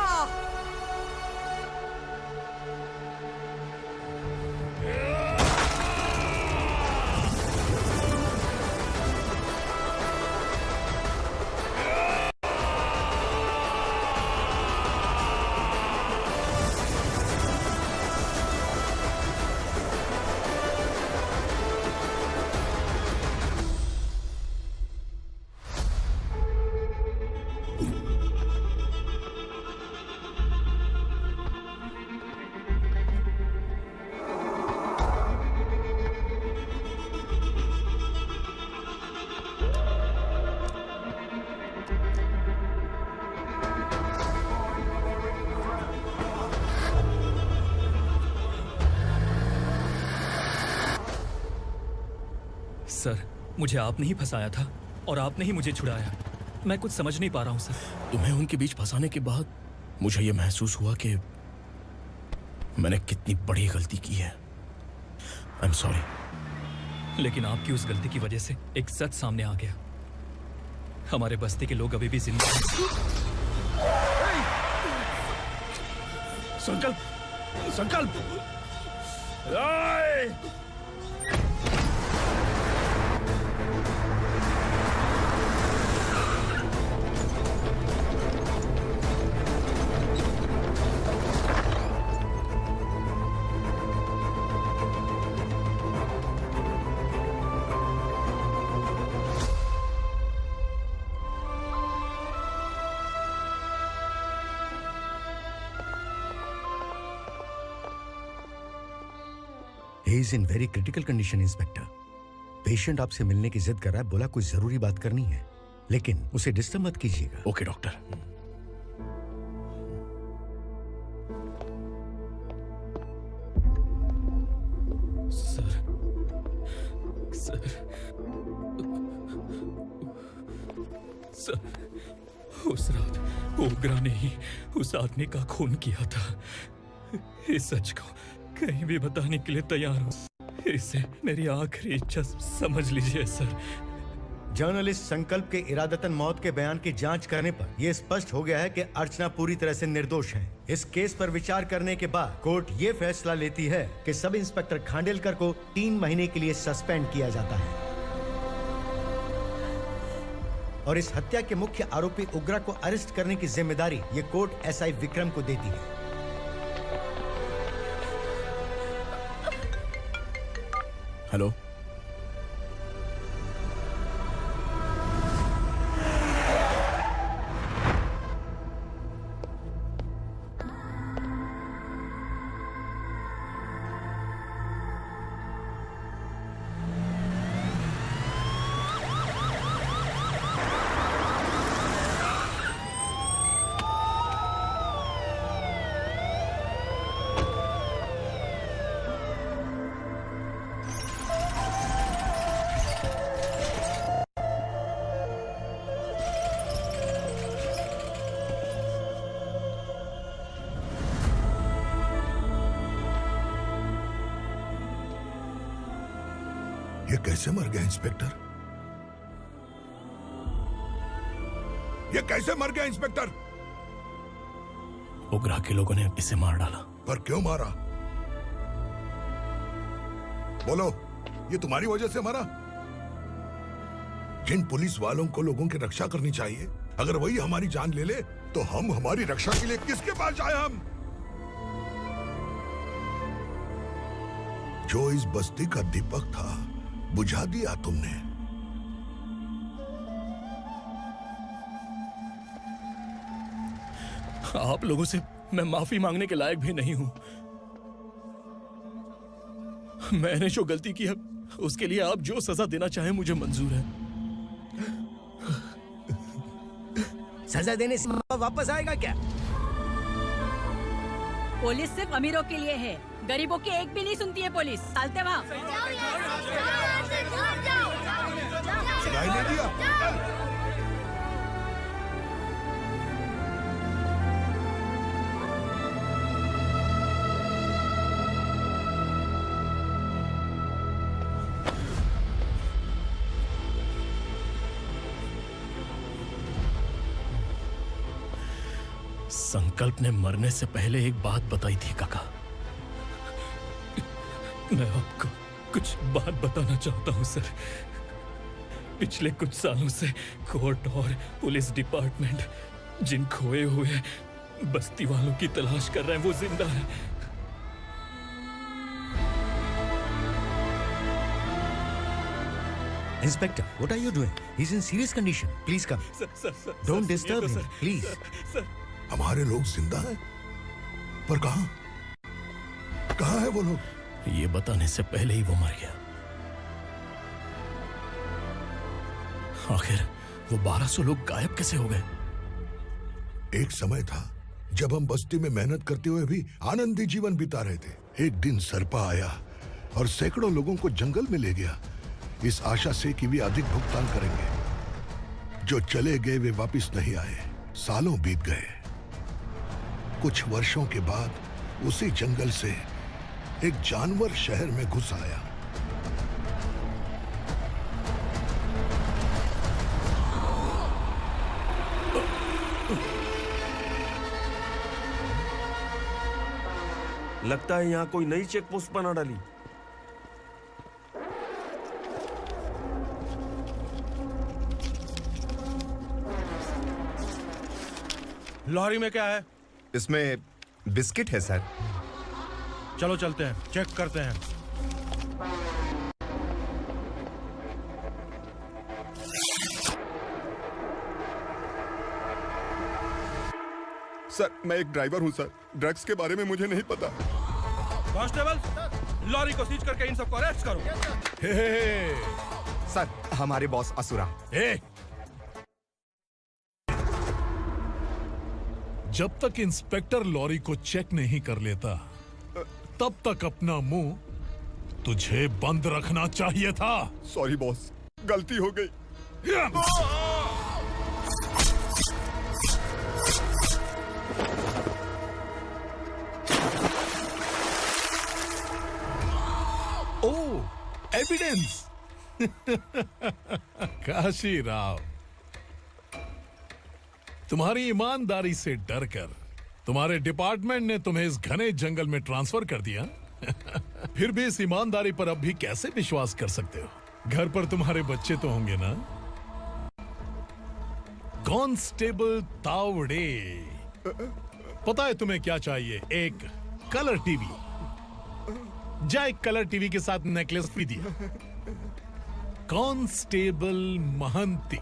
सर, मुझे आपने ही फंसाया था और आपने ही मुझे छुड़ाया। मैं कुछ समझ नहीं पा रहा हूँ सर। तुम्हें उनके बीच फंसाने के बाद मुझे यह महसूस हुआ कि मैंने कितनी बड़ी गलती की है। I am sorry. लेकिन आपकी उस गलती की वजह से एक सच सामने आ गया। हमारे बस्ती के लोग अभी भी जिंदा हैं। संकल्प, संकल्प। He is in very critical condition, inspector. Patient आपसे मिलने की जिद कर रहा है, बोला कोई जरूरी बात करनी है, लेकिन उसे डिस्टर्ब मत कीजिएगा। Okay doctor. सर, उस रात ओग्रा ने ही उस आदमी का खून किया था। इस सच को कहीं भी बताने के लिए तैयार हूँ। इसे मेरी आखिरी इच्छा समझ लीजिए सर। जर्नलिस्ट संकल्प के इरादतन मौत के बयान की जांच करने पर यह स्पष्ट हो गया है कि अर्चना पूरी तरह से निर्दोष है। इस केस पर विचार करने के बाद कोर्ट ये फैसला लेती है कि सब इंस्पेक्टर खांडेलकर को 3 महीने के लिए सस्पेंड किया जाता है और इस हत्या के मुख्य आरोपी उग्रा को अरेस्ट करने की जिम्मेदारी ये कोर्ट एसआई विक्रम को देती है। हेलो, ये कैसे मर गया इंस्पेक्टर? ये कैसे मर गया इंस्पेक्टर? ओग्रा के लोगों ने इसे मार डाला। पर क्यों मारा? बोलो, ये तुम्हारी वजह से मरा? जिन पुलिस वालों को लोगों की रक्षा करनी चाहिए, अगर वही हमारी जान ले ले तो हम हमारी रक्षा के लिए किसके पास जाए? हम जो इस बस्ती का दीपक था बुझा दिया तुमने। आप लोगों से मैं माफी मांगने के लायक भी नहीं हूं। मैंने जो गलती की है उसके लिए आप जो सजा देना चाहें मुझे मंजूर है। सजा देने से वापस आएगा क्या? पुलिस सिर्फ अमीरों के लिए है, गरीबों की एक भी नहीं सुनती है पुलिस। चलते वहाँ। सुनाई नहीं दिया? संकल्प ने मरने से पहले एक बात बताई थी काका। मैं आपको कुछ बात बताना चाहता हूं सर। पिछले कुछ सालों से कोर्ट और पुलिस डिपार्टमेंट जिन खोए हुए बस्ती वालों की तलाश कर रहे हैं वो जिंदा है। Inspector, what are you doing? He's in serious condition. Please come. Sir, Don't disturb him, please. हमारे लोग जिंदा हैं? पर कहां? कहां है वो लोग? ये बताने से पहले ही वो मर गया। आखिर वो 1200 लोग गायब कैसे हो गए? एक समय था जब हम बस्ती में मेहनत करते हुए भी आनंदी जीवन बिता रहे थे। एक दिन सरपा आया और सैकड़ों लोगों को जंगल में ले गया, इस आशा से कि वे अधिक भुगतान करेंगे। जो चले गए वे वापस नहीं आए। सालों बीत गए। कुछ वर्षों के बाद उसी जंगल से एक जानवर शहर में घुस आया। लगता है यहाँ कोई नई चेक पोस्ट बना डाली। लॉरी में क्या है? इसमें बिस्किट है सर। चलो चलते हैं, चेक करते हैं। सर, मैं एक ड्राइवर हूं सर। ड्रग्स के बारे में मुझे नहीं पता। कांस्टेबल, लॉरी को सीज करके इन सबको अरेस्ट करो। सर, हमारे बॉस असुरा। जब तक इंस्पेक्टर लॉरी को चेक नहीं कर लेता तब तक अपना मुंह तुझे बंद रखना चाहिए था। सॉरी बॉस, गलती हो गई। ओह, एविडेंस। काशी राव, तुम्हारी ईमानदारी से डरकर तुम्हारे डिपार्टमेंट ने तुम्हें इस घने जंगल में ट्रांसफर कर दिया। फिर भी इस ईमानदारी पर अब भी कैसे विश्वास कर सकते हो? घर पर तुम्हारे बच्चे तो होंगे ना? कांस्टेबल तावड़े, पता है तुम्हें क्या चाहिए? एक कलर टीवी। जा एक कलर टीवी के साथ नेकलेस भी दिया। कांस्टेबल महंती,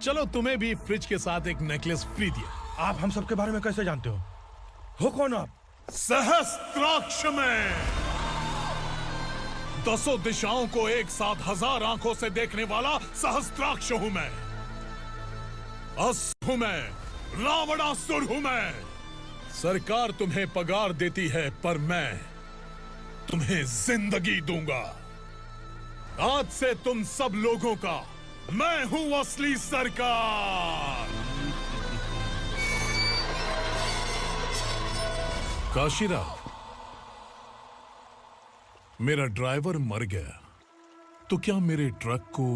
चलो तुम्हें भी फ्रिज के साथ एक नेकलेस फ्री दिया। आप हम सबके बारे में कैसे जानते हो कौन आप? सहस्त्राक्ष में 10 दिशाओं को एक साथ 1000 आंखों से देखने वाला सहस्त्राक्ष हूं मैं। असुर हूं मैं, रावणासुर हूं मैं। सरकार तुम्हें पगार देती है, पर मैं तुम्हें जिंदगी दूंगा। आज से तुम सब लोगों का मैं हूं असली सरकार। काशीराव, मेरा ड्राइवर मर गया, तो क्या मेरे ट्रक को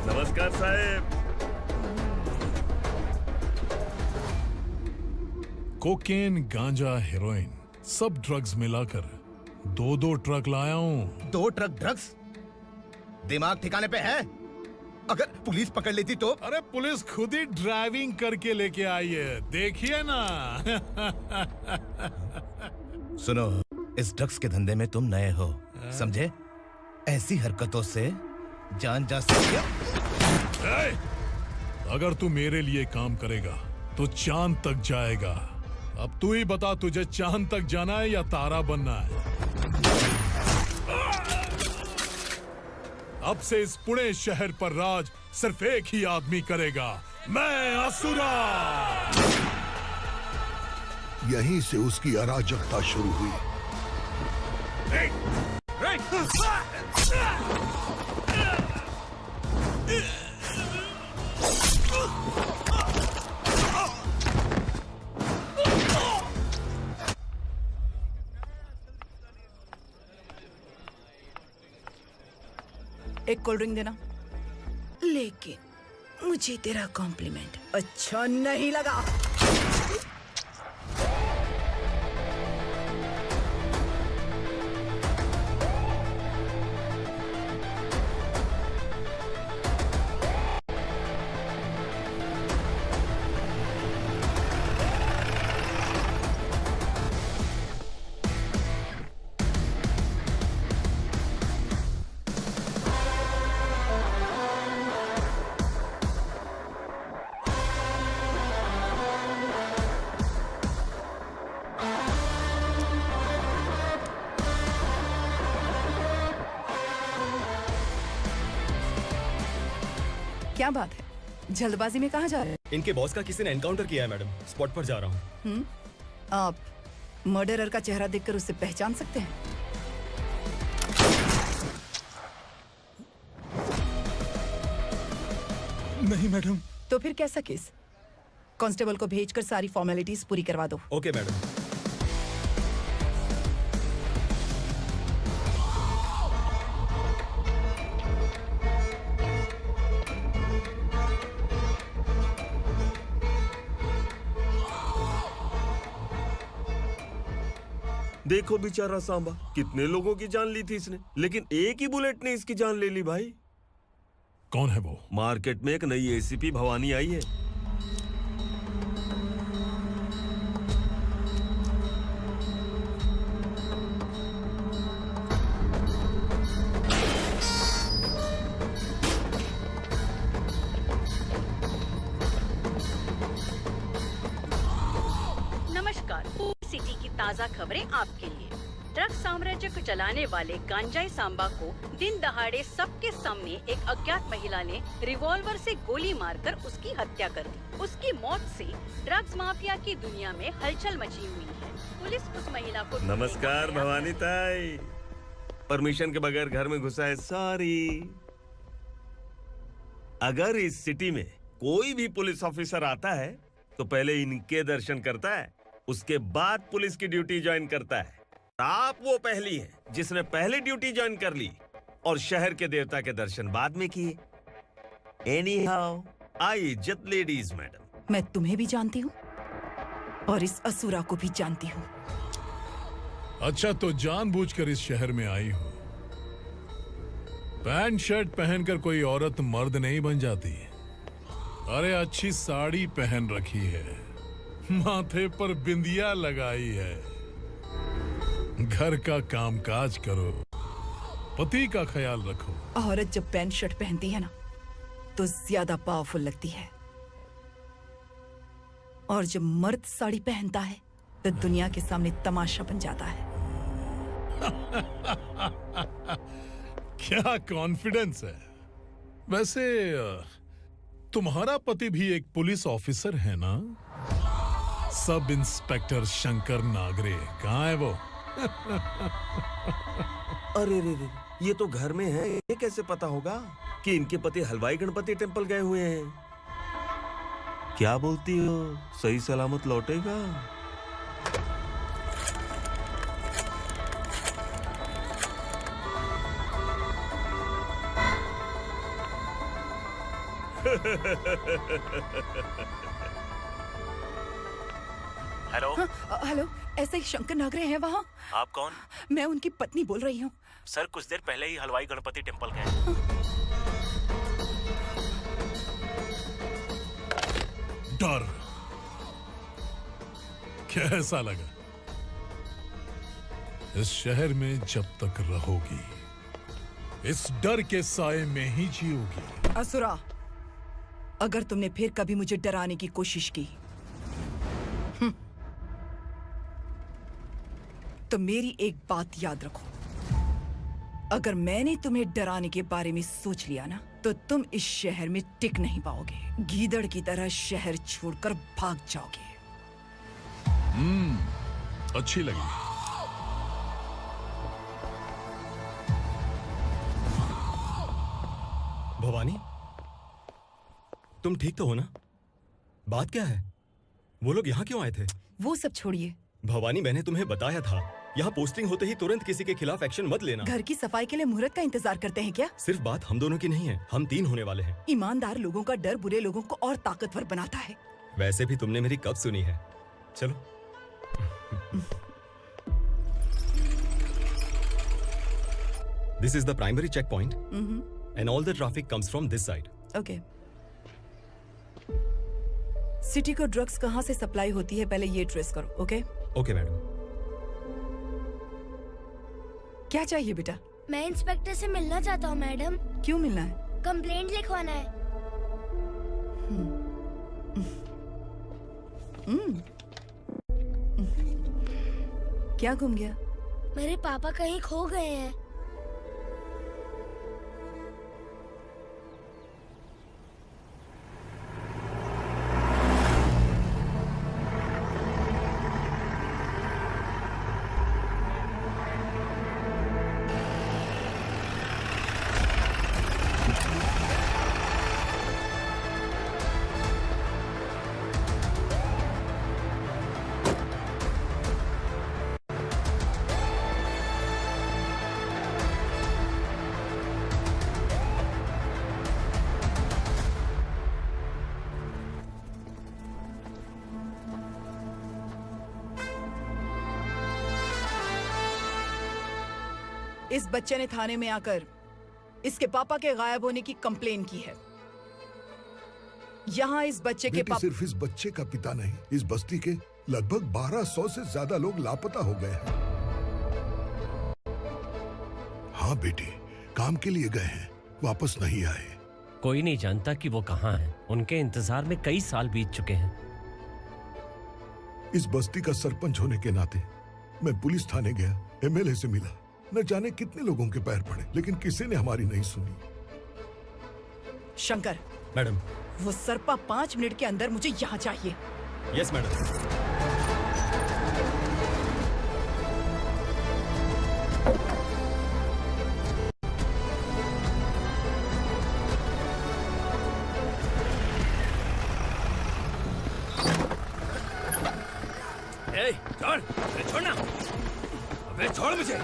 नमस्कार साहब। कोकेन, गांजा, हेरोइन, सब ड्रग्स मिलाकर 2 ट्रक लाया हूं। 2 ट्रक ड्रग्स? दिमाग ठिकाने पे है? अगर पुलिस पकड़ लेती तो? अरे पुलिस खुद ही ड्राइविंग करके लेके आई है, देखिए ना। सुनो, इस ड्रग्स के धंधे में तुम नए हो, समझे? ऐसी हरकतों से जान जा सकती है। अगर तू मेरे लिए काम करेगा तो चांद तक जाएगा। अब तू ही बता, तुझे चांद तक जाना है या तारा बनना है? अब से इस पुणे शहर पर राज सिर्फ एक ही आदमी करेगा, मैं असुरा। यहीं से उसकी अराजकता शुरू हुई। एक कोल्ड ड्रिंक देना। लेकिन मुझे तेरा कॉम्प्लीमेंट अच्छा नहीं लगा। क्या बात है, जल्दबाजी में कहाँ जा रहे हैं? इनके बॉस का किसी ने एनकाउंटर किया है मैडम, स्पॉट पर जा रहा हूँ। आप मर्डरर का चेहरा देखकर उसे पहचान सकते हैं? नहीं मैडम। तो फिर कैसा केस? कांस्टेबल को भेजकर सारी फॉर्मेलिटीज पूरी करवा दो। Okay madam. देखो बेचारा सांबा, कितने लोगों की जान ली थी इसने, लेकिन एक ही बुलेट ने इसकी जान ले ली भाई। कौन है वो? मार्केट में एक नई एसीपी भवानी आई है। नमस्कार, सिटी की ताज़ा खबरें आपके लिए। ड्रग साम्राज्य को चलाने वाले गांजाई सांबा को दिन दहाड़े सबके सामने एक अज्ञात महिला ने रिवॉल्वर से गोली मारकर उसकी हत्या कर दी। उसकी मौत से ड्रग्स माफिया की दुनिया में हलचल मची हुई है। पुलिस उस महिला को नमस्कार भवानी ताई। परमिशन के बगैर घर में घुसा है, सॉरी। अगर इस सिटी में कोई भी पुलिस ऑफिसर आता है तो पहले इनके दर्शन करता है, उसके बाद पुलिस की ड्यूटी ज्वाइन करता है। आप वो पहली हैं जिसने पहले ड्यूटी ज्वाइन कर ली और शहर के देवता के दर्शन बाद में किए। एनीहाउ, आई इज्जत लेडीज मैडम। मैं तुम्हें भी जानती हूँ और इस असुरा को भी जानती हूँ। अच्छा, तो जानबूझकर इस शहर में आई हो। पैंट शर्ट पहनकर कोई औरत मर्द नहीं बन जाती। अरे अच्छी साड़ी पहन रखी है, माथे पर बिंदिया लगाई है, घर का कामकाज करो, पति का ख्याल रखो। औरत जब पैंट शर्ट पहनती है ना तो ज्यादा पावरफुल लगती है, और जब मर्द साड़ी पहनता है तो दुनिया के सामने तमाशा बन जाता है। क्या कॉन्फिडेंस है। वैसे तुम्हारा पति भी एक पुलिस ऑफिसर है ना? सब इंस्पेक्टर शंकर नागरे कहाँ है वो? अरे रे रे, ये तो घर में है, ये कैसे पता होगा कि इनके पति हलवाई गणपति टेम्पल गए हुए हैं? क्या बोलती हो, सही सलामत लौटेगा? हेलो। हेलो, ऐसे ही शंकर नागरे हैं वहाँ? आप कौन? मैं उनकी पत्नी बोल रही हूँ। सर कुछ देर पहले ही हलवाई गणपति टेम्पल गए। डर कैसा लगा? इस शहर में जब तक रहोगी इस डर के साए में ही जियोगी। असुरा, अगर तुमने फिर कभी मुझे डराने की कोशिश की तो मेरी एक बात याद रखो, अगर मैंने तुम्हें डराने के बारे में सोच लिया ना तो तुम इस शहर में टिक नहीं पाओगे। गीदड़ की तरह शहर छोड़कर भाग जाओगे। अच्छी लगी। भवानी, तुम ठीक तो हो ना? बात क्या है? वो लोग यहाँ क्यों आए थे? वो सब छोड़िए। भवानी, मैंने तुम्हें बताया था यहाँ पोस्टिंग होते ही तुरंत किसी के खिलाफ एक्शन मत लेना। घर की सफाई के लिए मुहूर्त का इंतजार करते हैं क्या? सिर्फ बात हम दोनों की नहीं है, हम 3 होने वाले हैं। ईमानदार लोगों का डर बुरे लोगों को और ताकतवर बनाता है। वैसे भी तुमने मेरी कब सुनी है? चलो। This is the primary checkpoint, and all the traffic comes from this side. Okay. City को ड्रग्स कहाँ से सप्लाई होती है पहले ये ट्रेस करो। ओके? Okay madam. क्या चाहिए बेटा? मैं इंस्पेक्टर से मिलना चाहता हूँ मैडम। क्यों मिलना है? कंप्लेंट लिखवाना है। क्या गुम गया? मेरे पापा कहीं खो गए हैं। इस बच्चे ने थाने में आकर इसके पापा के गायब होने की कंप्लेन की है। यहाँ इस बच्चे के बेटी, पापा सिर्फ इस बच्चे का पिता नहीं, इस बस्ती के लगभग 1200 से ज्यादा लोग लापता हो गए हैं। हाँ बेटी, काम के लिए गए हैं, वापस नहीं आए। कोई नहीं जानता कि वो कहाँ हैं। उनके इंतजार में कई साल बीत चुके हैं। इस बस्ती का सरपंच होने के नाते मैं पुलिस थाने गया, एमएलए से मिला, न जाने कितने लोगों के पैर पड़े, लेकिन किसी ने हमारी नहीं सुनी। शंकर, मैडम, वो सरपा 5 मिनट के अंदर मुझे यहाँ चाहिए। Yes madam. छोड़, अरे छोड़ना, अबे छोड़ मुझे।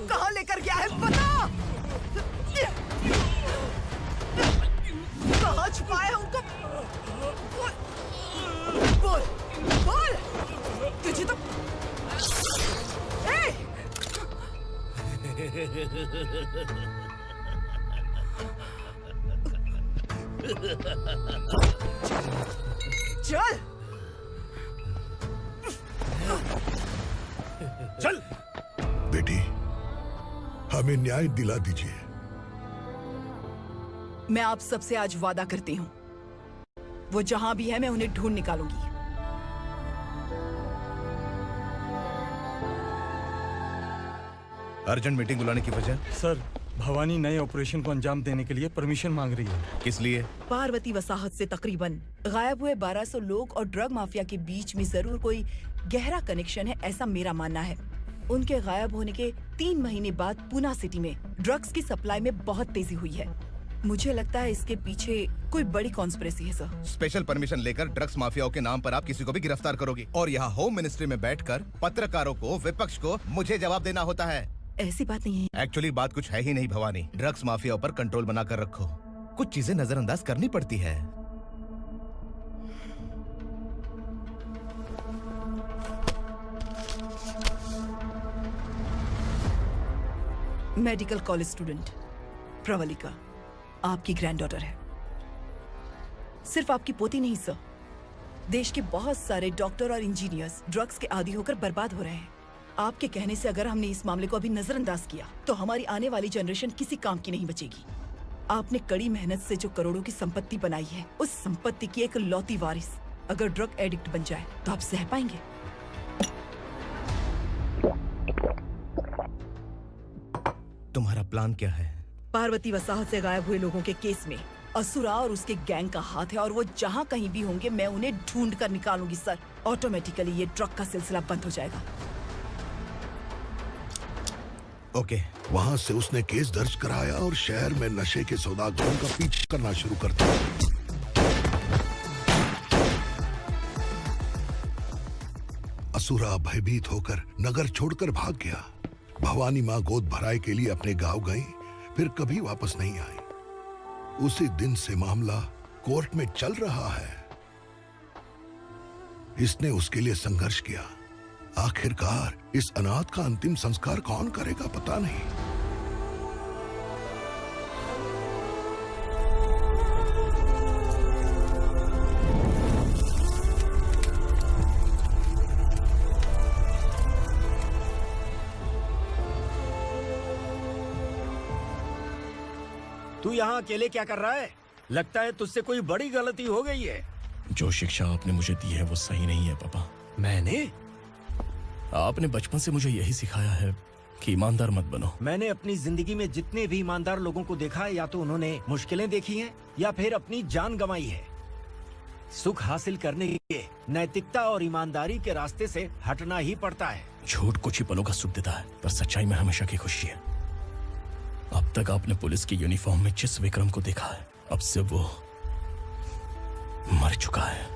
कहाँ लेकर गया है बता। कहाँ छुपाया है उनको? बोल बोल, तुझे तो चल चल बेटी, हमें न्याय दिला दीजिए। मैं आप सबसे आज वादा करती हूँ, वो जहां भी है मैं उन्हें ढूंढ निकालूंगी। अर्जेंट मीटिंग बुलाने की वजह? सर, भवानी नए ऑपरेशन को अंजाम देने के लिए परमिशन मांग रही है। किस लिए? पार्वती वसाहत से तकरीबन गायब हुए 1200 लोग और ड्रग माफिया के बीच में जरूर कोई गहरा कनेक्शन है, ऐसा मेरा मानना है। उनके गायब होने के 3 महीने बाद पूना सिटी में ड्रग्स की सप्लाई में बहुत तेजी हुई है। मुझे लगता है इसके पीछे कोई बड़ी कॉन्स्पिरेसी है सर। स्पेशल परमिशन लेकर ड्रग्स माफियाओं के नाम पर आप किसी को भी गिरफ्तार करोगे और यहाँ होम मिनिस्ट्री में बैठकर पत्रकारों को, विपक्ष को मुझे जवाब देना होता है। ऐसी बात नहीं है। एक्चुअली बात कुछ है ही नहीं भवानी। ड्रग्स माफियाओं पर कंट्रोल बनाकर रखो, कुछ चीजें नजरअंदाज करनी पड़ती है। मेडिकल कॉलेज स्टूडेंट प्रवलिका आपकी ग्रैंडडॉटर है। सिर्फ आपकी पोती नहीं सर, देश के बहुत सारे डॉक्टर और इंजीनियर्स ड्रग्स के आदी होकर बर्बाद हो रहे हैं। आपके कहने से अगर हमने इस मामले को अभी नजरअंदाज किया तो हमारी आने वाली जनरेशन किसी काम की नहीं बचेगी। आपने कड़ी मेहनत से जो करोड़ों की संपत्ति बनाई है, उस संपत्ति की एक लौती वारिस अगर ड्रग एडिक्ट बन जाए तो आप सह पाएंगे? तुम्हारा प्लान क्या है? पार्वती वसाहत से गायब हुए लोगों के केस में असुरा और उसके गैंग का हाथ है और वो जहाँ कहीं भी होंगे मैं उन्हें ढूंढ कर निकालूंगी सर। ऑटोमेटिकली ये ड्रग का सिलसिला बंद हो जाएगा। ओके। वहाँ से उसने केस दर्ज कराया और शहर में नशे के सौदागरों का पीछा करना शुरू कर दिया। असुरा भयभीत होकर नगर छोड़कर भाग गया। भवानी माँ गोद भराई के लिए अपने गांव गई, फिर कभी वापस नहीं आई। उसी दिन से मामला कोर्ट में चल रहा है। इसने उसके लिए संघर्ष किया। आखिरकार इस अनाथ का अंतिम संस्कार कौन करेगा पता नहीं। तू यहाँ अकेले क्या कर रहा है? लगता है तुझसे कोई बड़ी गलती हो गई है। जो शिक्षा आपने मुझे दी है वो सही नहीं है पापा। मैंने? आपने बचपन से मुझे यही सिखाया है कि ईमानदार मत बनो। मैंने अपनी जिंदगी में जितने भी ईमानदार लोगों को देखा है, या तो उन्होंने मुश्किलें देखी हैं या फिर अपनी जान गंवाई है। सुख हासिल करने के लिए नैतिकता और ईमानदारी के रास्ते से हटना ही पड़ता है। झूठ कुछ ही पलों का सुख देता है, पर सच्चाई में हमेशा की खुशी है। अब तक आपने पुलिस की यूनिफॉर्म में जिस विक्रम को देखा है, अब से वो मर चुका है।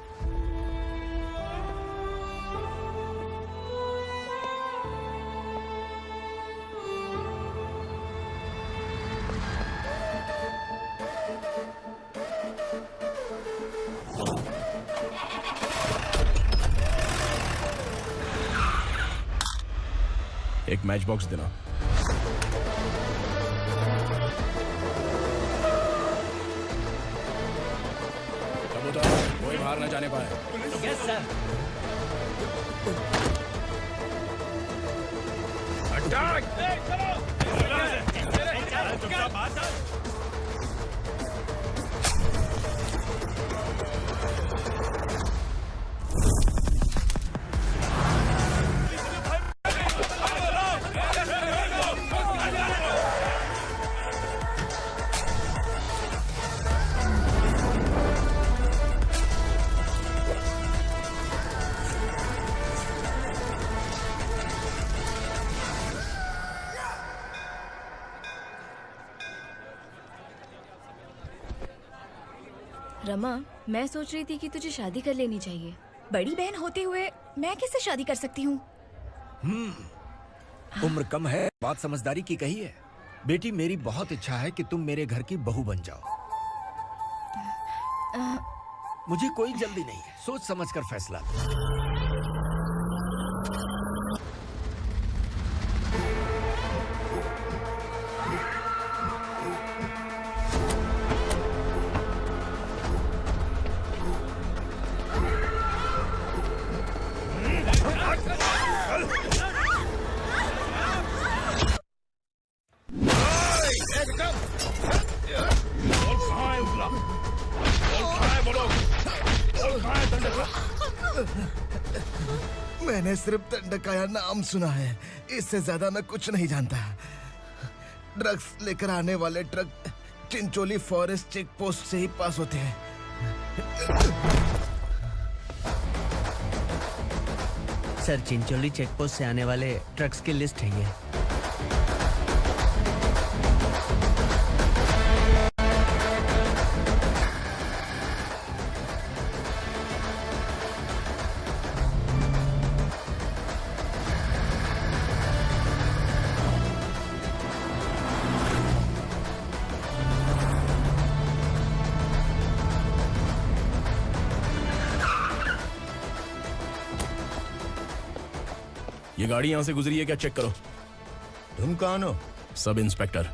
एक मैच बॉक्स देना। कबूतर कोई बाहर न जाने पाए। Yes sir. अटैक! रमा, मैं सोच रही थी कि तुझे शादी कर लेनी चाहिए। बड़ी बहन होते हुए मैं कैसे शादी कर सकती हूँ? उम्र कम है, बात समझदारी की कही है। बेटी, मेरी बहुत इच्छा है कि तुम मेरे घर की बहू बन जाओ। मुझे कोई जल्दी नहीं है, सोच समझकर फैसला लो। मैंने सिर्फ दंडकाया नाम सुना है, इससे ज्यादा मैं कुछ नहीं जानता। ड्रग्स लेकर आने वाले truck Chincholi forest check post से ही पास होते हैं। सर, चिंचोली चेक पोस्ट से आने वाले ट्रक्स की लिस्ट है ये। ये गाड़ी यहां से गुजरी है क्या, चेक करो। तुम कौन हो? Sub inspector.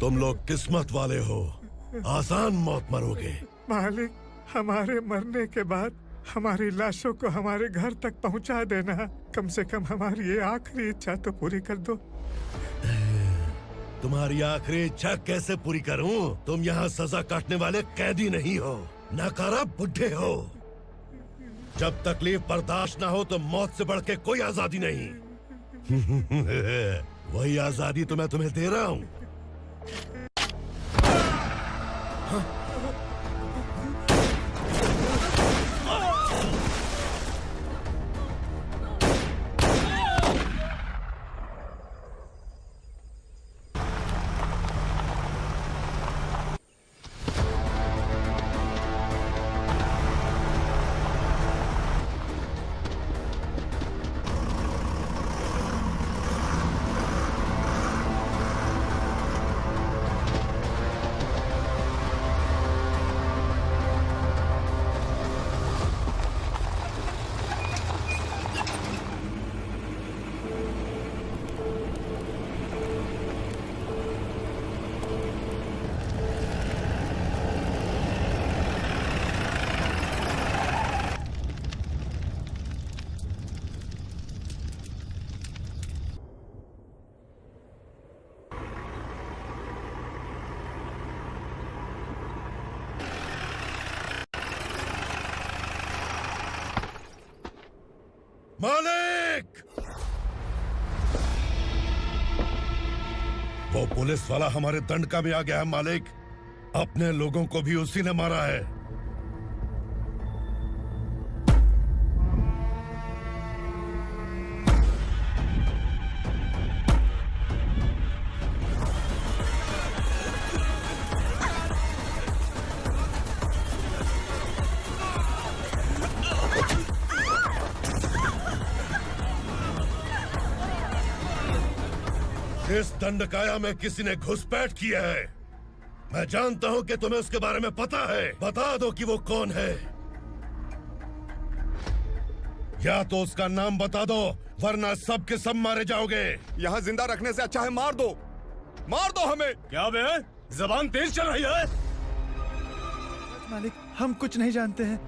तुम लोग किस्मत वाले हो, आसान मौत मरोगे। मालिक, हमारे मरने के बाद हमारी लाशों को हमारे घर तक पहुंचा देना। कम से कम हमारी ये आखिरी इच्छा तो पूरी कर दो। तुम्हारी आखिरी इच्छा कैसे पूरी करूं? तुम यहाँ सजा काटने वाले कैदी नहीं हो, नकारा बुढ़े हो। जब तकलीफ बर्दाश्त ना हो तो मौत से बढ़ के कोई आजादी नहीं। वही आजादी तो मैं तुम्हें दे रहा हूँ। मालिक! वो पुलिस वाला हमारे दंड का भी आ गया है मालिक। अपने लोगों को भी उसी ने मारा है। इस दंडकाया में किसी ने घुसपैठ किया है। मैं जानता हूं कि तुम्हें उसके बारे में पता है। बता दो कि वो कौन है, या तो उसका नाम बता दो, वरना सब के सब मारे जाओगे। यहाँ जिंदा रखने से अच्छा है मार दो हमें। क्या बे, जबान तेज चल रही है? मालिक, हम कुछ नहीं जानते हैं।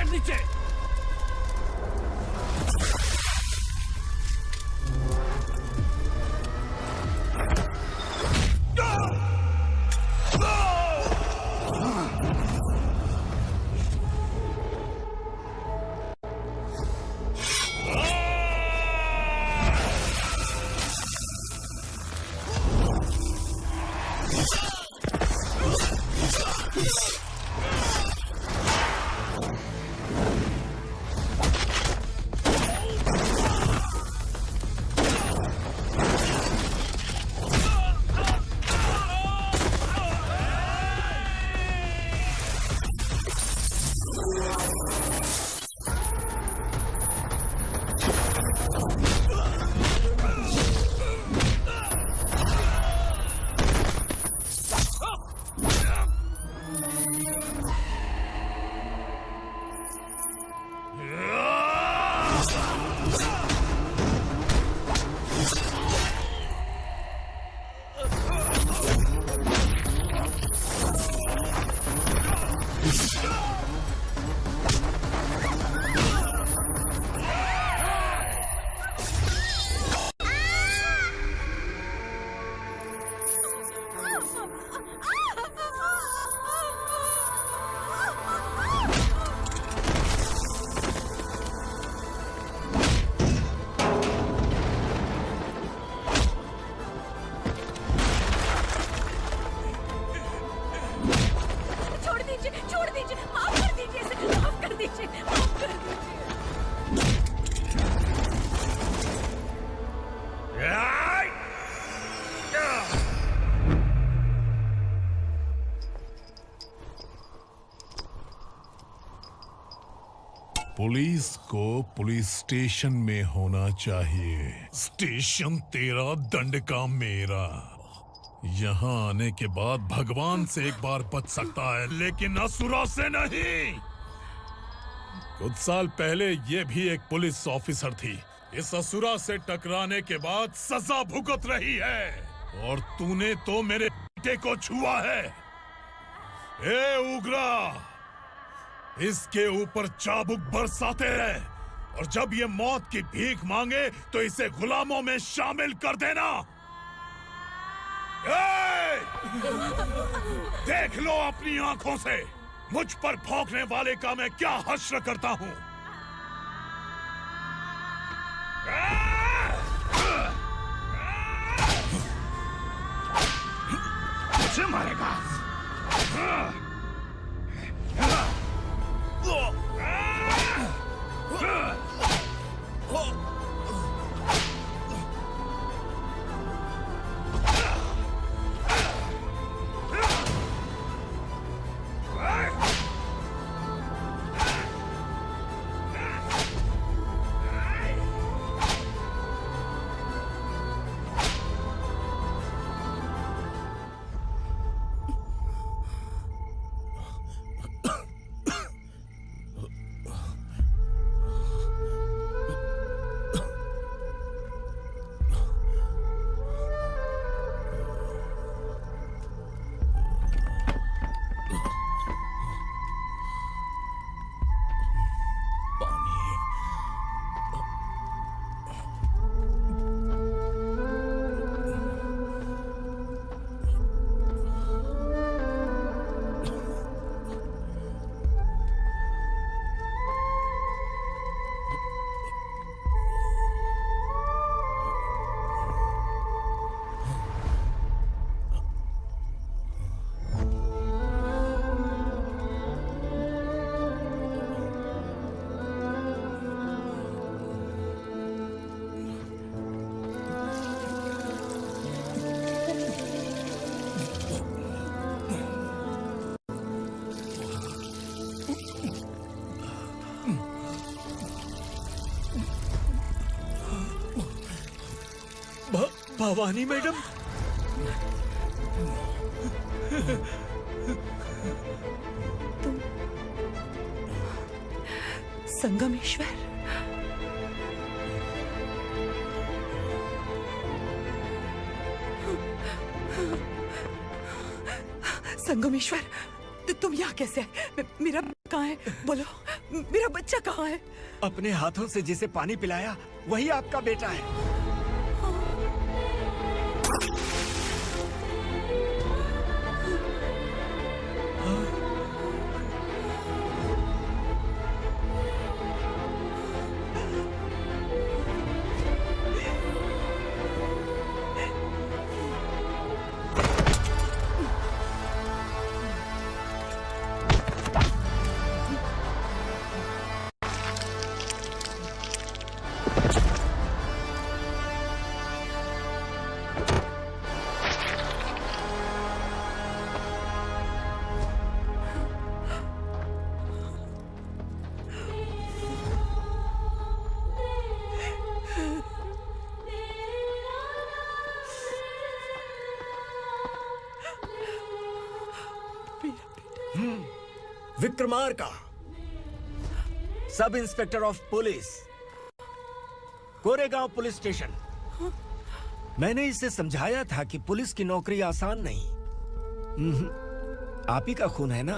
नीचे। पुलिस को पुलिस स्टेशन में होना चाहिए। स्टेशन तेरा, दंड का मेरा। यहाँ आने के बाद भगवान से एक बार बच सकता है, लेकिन असुरा से नहीं। कुछ साल पहले ये भी एक पुलिस ऑफिसर थी। इस असुरा से टकराने के बाद सजा भुगत रही है, और तूने तो मेरे बेटे को छुआ है। ए उग्रा, इसके ऊपर चाबुक बरसाते रहे, और जब ये मौत की भीख मांगे तो इसे गुलामों में शामिल कर देना। देख लो अपनी आंखों से मुझ पर भौंकने वाले का मैं क्या हश्र करता हूँ। मुझे मारेगा? भवानी मैडम। तुम संगमेश्वर? संगमेश्वर, तुम यहाँ कैसे आए? मेरा कहाँ है? बोलो, मेरा बच्चा कहाँ है? अपने हाथों से जिसे पानी पिलाया वही आपका बेटा है। Vikramarka, sub inspector of police, Koregaon police station. मैंने इसे समझाया था कि पुलिस की नौकरी आसान नहीं। आप ही का खून है ना।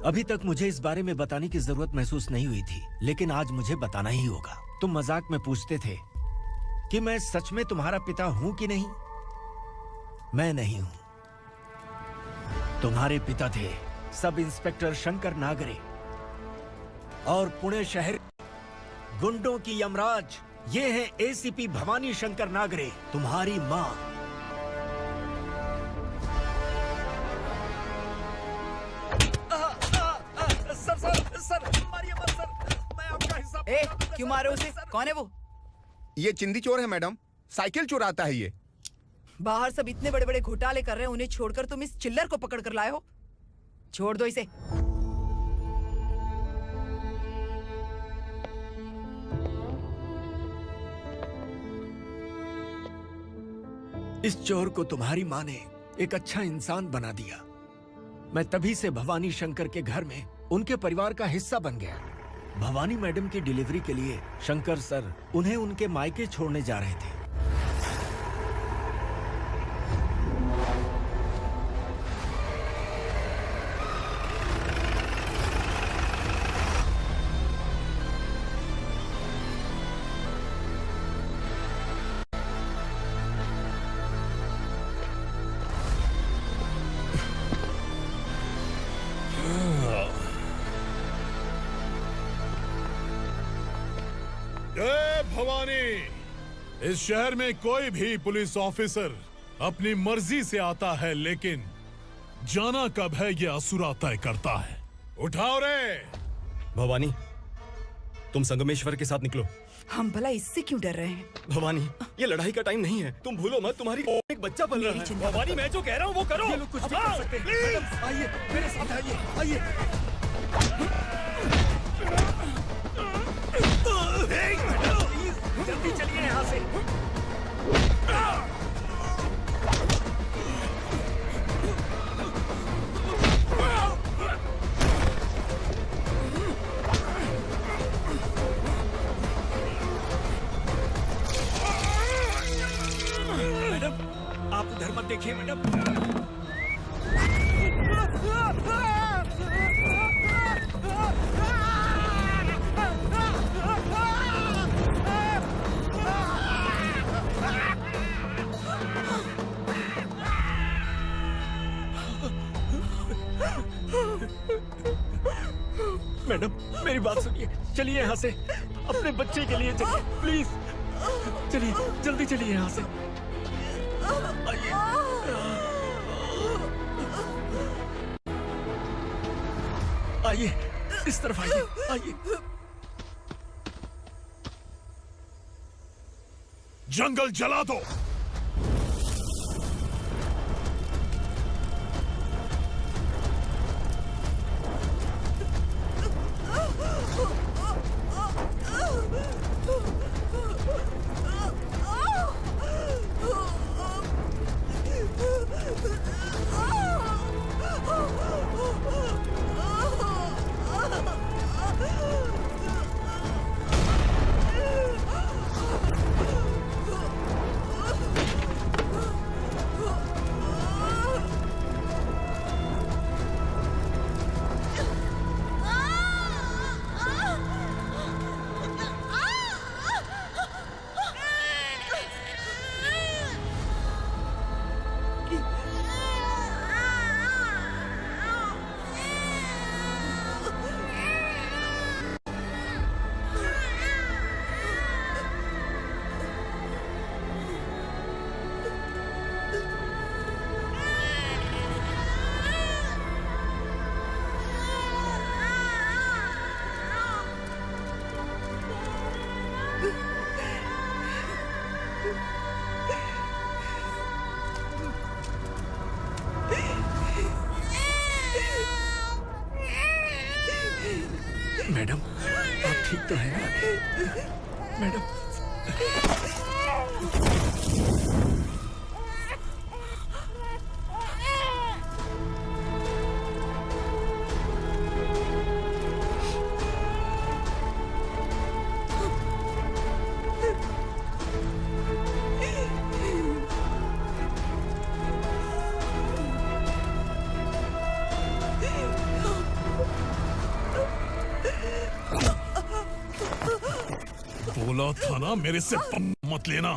अभी तक मुझे इस बारे में बताने की जरूरत महसूस नहीं हुई थी, लेकिन आज मुझे बताना ही होगा। तुम मजाक में पूछते थे कि मैं सच में तुम्हारा पिता हूं कि नहीं। मैं नहीं हूं। तुम्हारे पिता थे सब इंस्पेक्टर शंकर नागरे, और पुणे शहर गुंडों की यमराज ये है एसीपी भवानी शंकर नागरे, तुम्हारी मां। सर मारिए मत सर, मैं आपका हिस्सा। क्यों मारो उसे? कौन है वो? ये चिंदी चोर है मैडम, साइकिल चुराता है ये। बाहर सब इतने बड़े बड़े घोटाले कर रहे हैं, उन्हें छोड़कर तुम इस चिल्लर को पकड़ कर लाए हो। छोड़ दो इसे। इस चोर को तुम्हारी माँ ने एक अच्छा इंसान बना दिया। मैं तभी से भवानी शंकर के घर में उनके परिवार का हिस्सा बन गया। भवानी मैडम की डिलीवरी के लिए शंकर सर उन्हें उनके मायके छोड़ने जा रहे थे। जय भवानी। इस शहर में कोई भी पुलिस ऑफिसर अपनी मर्जी से आता है, लेकिन जाना कब है ये असुरा तय करता है। उठाओ रे। भवानी, तुम संगमेश्वर के साथ निकलो। हम भला इससे क्यों डर रहे हैं? भवानी, ये लड़ाई का टाइम नहीं है। तुम भूलो मत, तुम्हारी एक बच्चा पल रहा है। भवानी, मैं जो कह रहा हूँ वो करो। ये लोग कुछ भी कर सकते हैं। मैडम, आइए मेरे साथ आइए, आइए। जल्दी चलिए यहाँ से। मैडम, आप उधर मत देखिए मैडम। मैडम, मेरी बात सुनिए। चलिए यहाँ से, अपने बच्चे के लिए चलिए प्लीज। चलिए, जल्दी चलिए यहाँ से। आइए, इस तरफ आइए, आइए। जंगल जला दो। मैडम आप ठीक तो हैं ना? मैडम बोला था ना मेरे से पंगा मत लेना।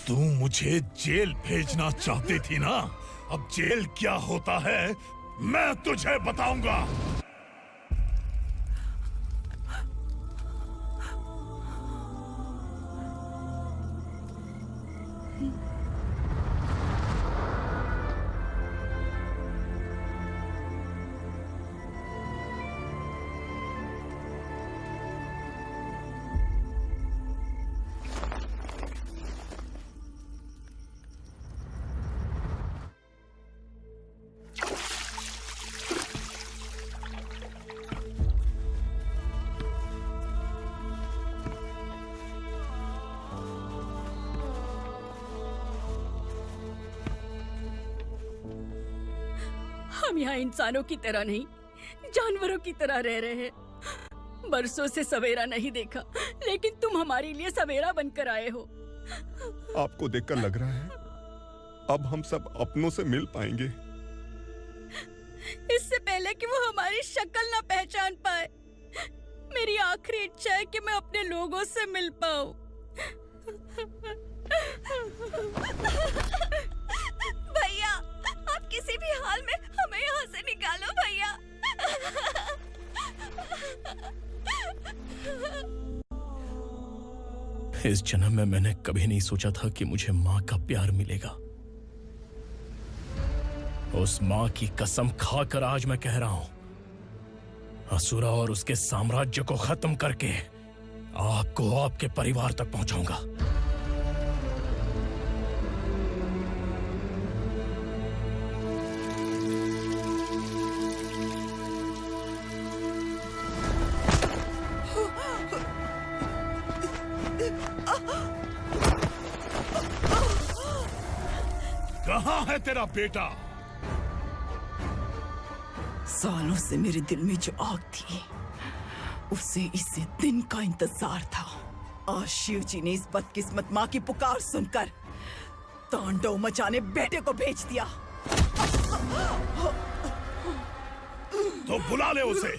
तू मुझे जेल भेजना चाहती थी ना, अब जेल क्या होता है मैं तुझे बताऊंगा। हम यहाँ इंसानों की तरह नहीं, जानवरों की तरह रह रहे हैं। बरसों से सवेरा नहीं देखा, लेकिन तुम हमारे लिए सवेरा बनकर आए हो। आपको देखकर लग रहा है अब हम सब अपनों से मिल पाएंगे। इससे पहले कि वो हमारी शक्ल ना पहचान पाए, मेरी आखिरी इच्छा है कि मैं अपने लोगों से मिल पाऊं। भैया, आप किसी भी हाल में हमें यहाँ से निकालो भैया। इस जन्म में मैंने कभी नहीं सोचा था कि मुझे माँ का प्यार मिलेगा। उस माँ की कसम खाकर आज मैं कह रहा हूं, असुरा और उसके साम्राज्य को खत्म करके आपको आपके परिवार तक पहुंचाऊंगा। कहाँ है तेरा बेटा? सालों से मेरे दिल में जो आग थी, उसे इसी दिन का इंतजार था। आज शिव जी ने इस बदकिस्मत माँ की पुकार सुनकर तांडव मचाने बेटे को भेज दिया। तो बुला ले उसे।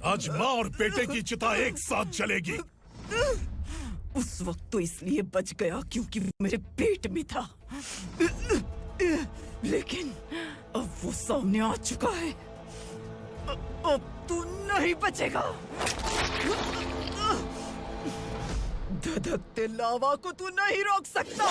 आज माँ और बेटे की चिता एक साथ जलेगी। उस वक्त तो इसलिए बच गया क्योंकि वो मेरे पेट में था, लेकिन अब वो सामने आ चुका है। अब तू नहीं बचेगा। धधकते लावा को तू नहीं रोक सकता।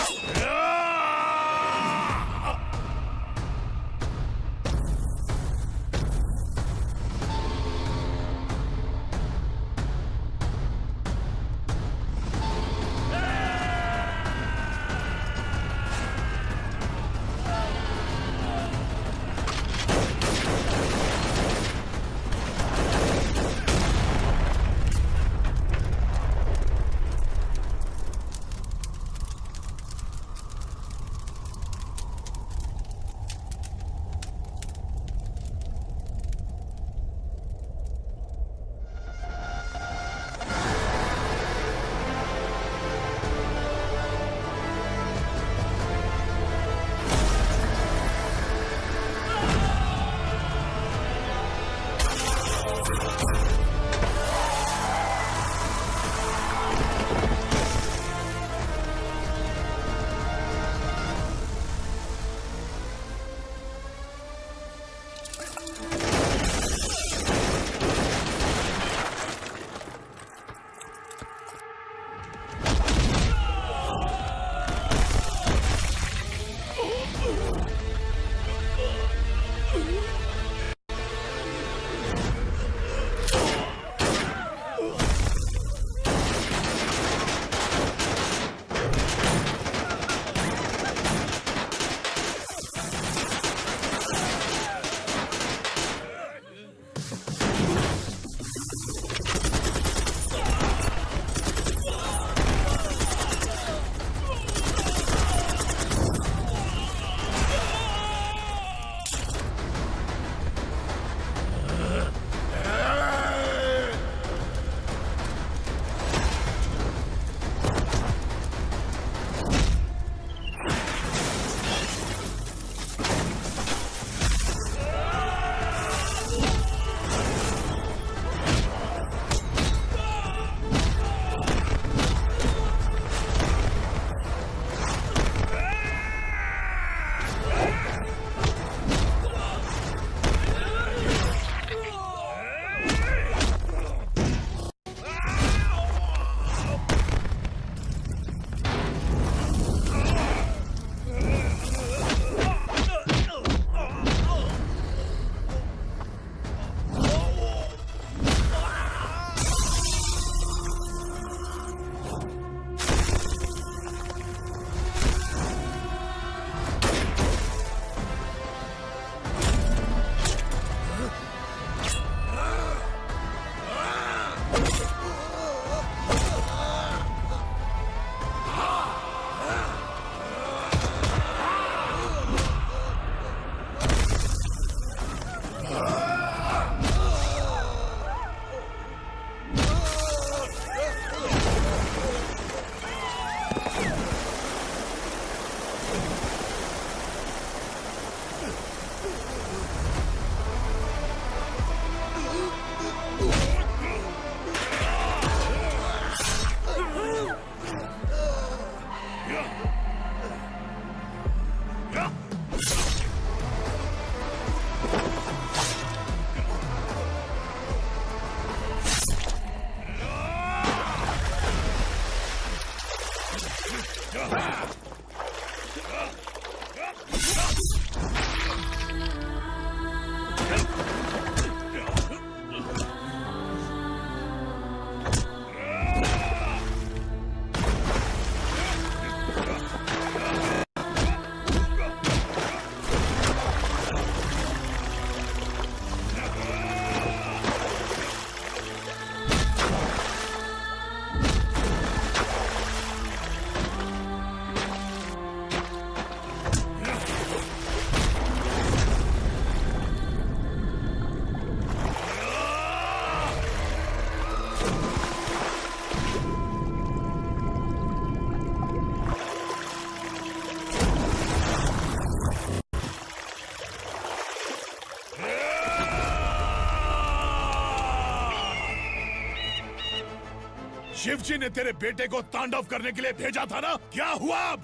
शिवजी ने तेरे बेटे को तांडव करने के लिए भेजा था ना, क्या हुआ अब?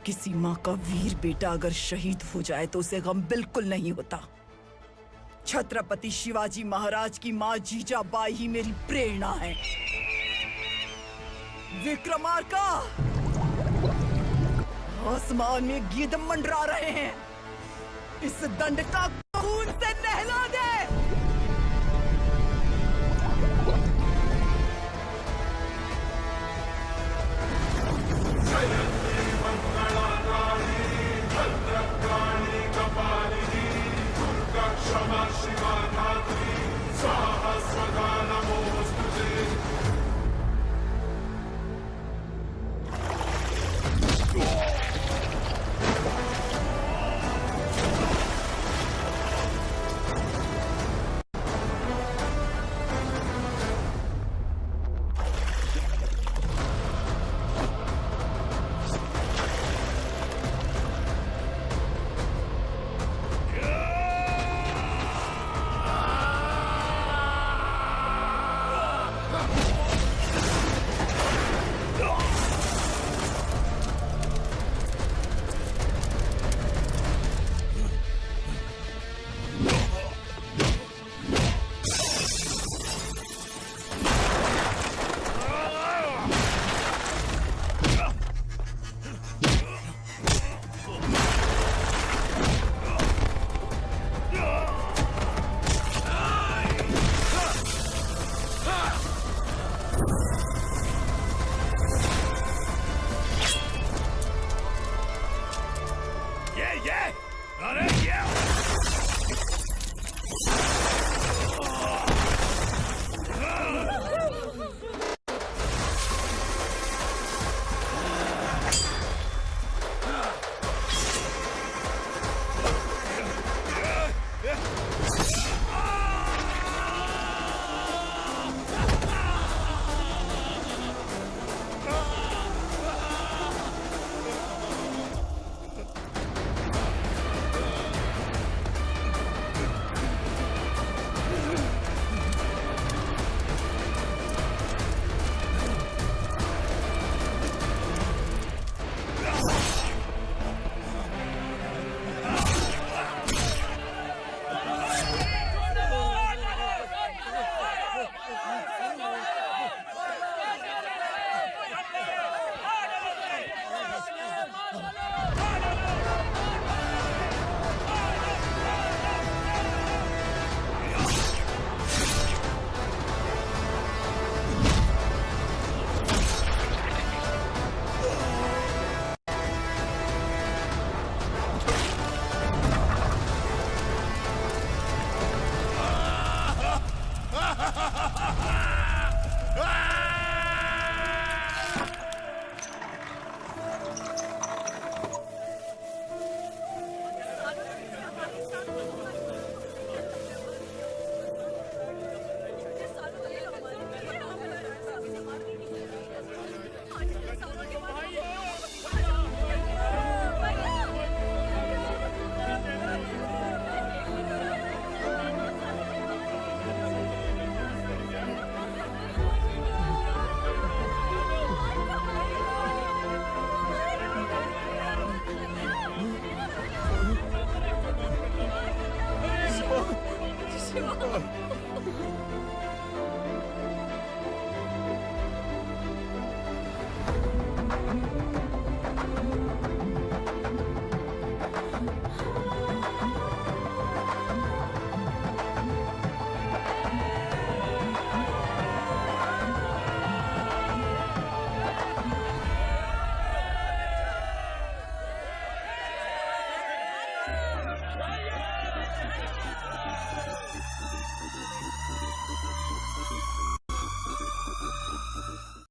किसी माँ का वीर बेटा अगर शहीद हो जाए तो उसे गम बिल्कुल नहीं होता। छत्रपति शिवाजी महाराज की माँ जीजाबाई ही मेरी प्रेरणा है। विक्रमार्का, आसमान में गिद्ध मंडरा रहे हैं, इस दंड का खून से नहला दे। ये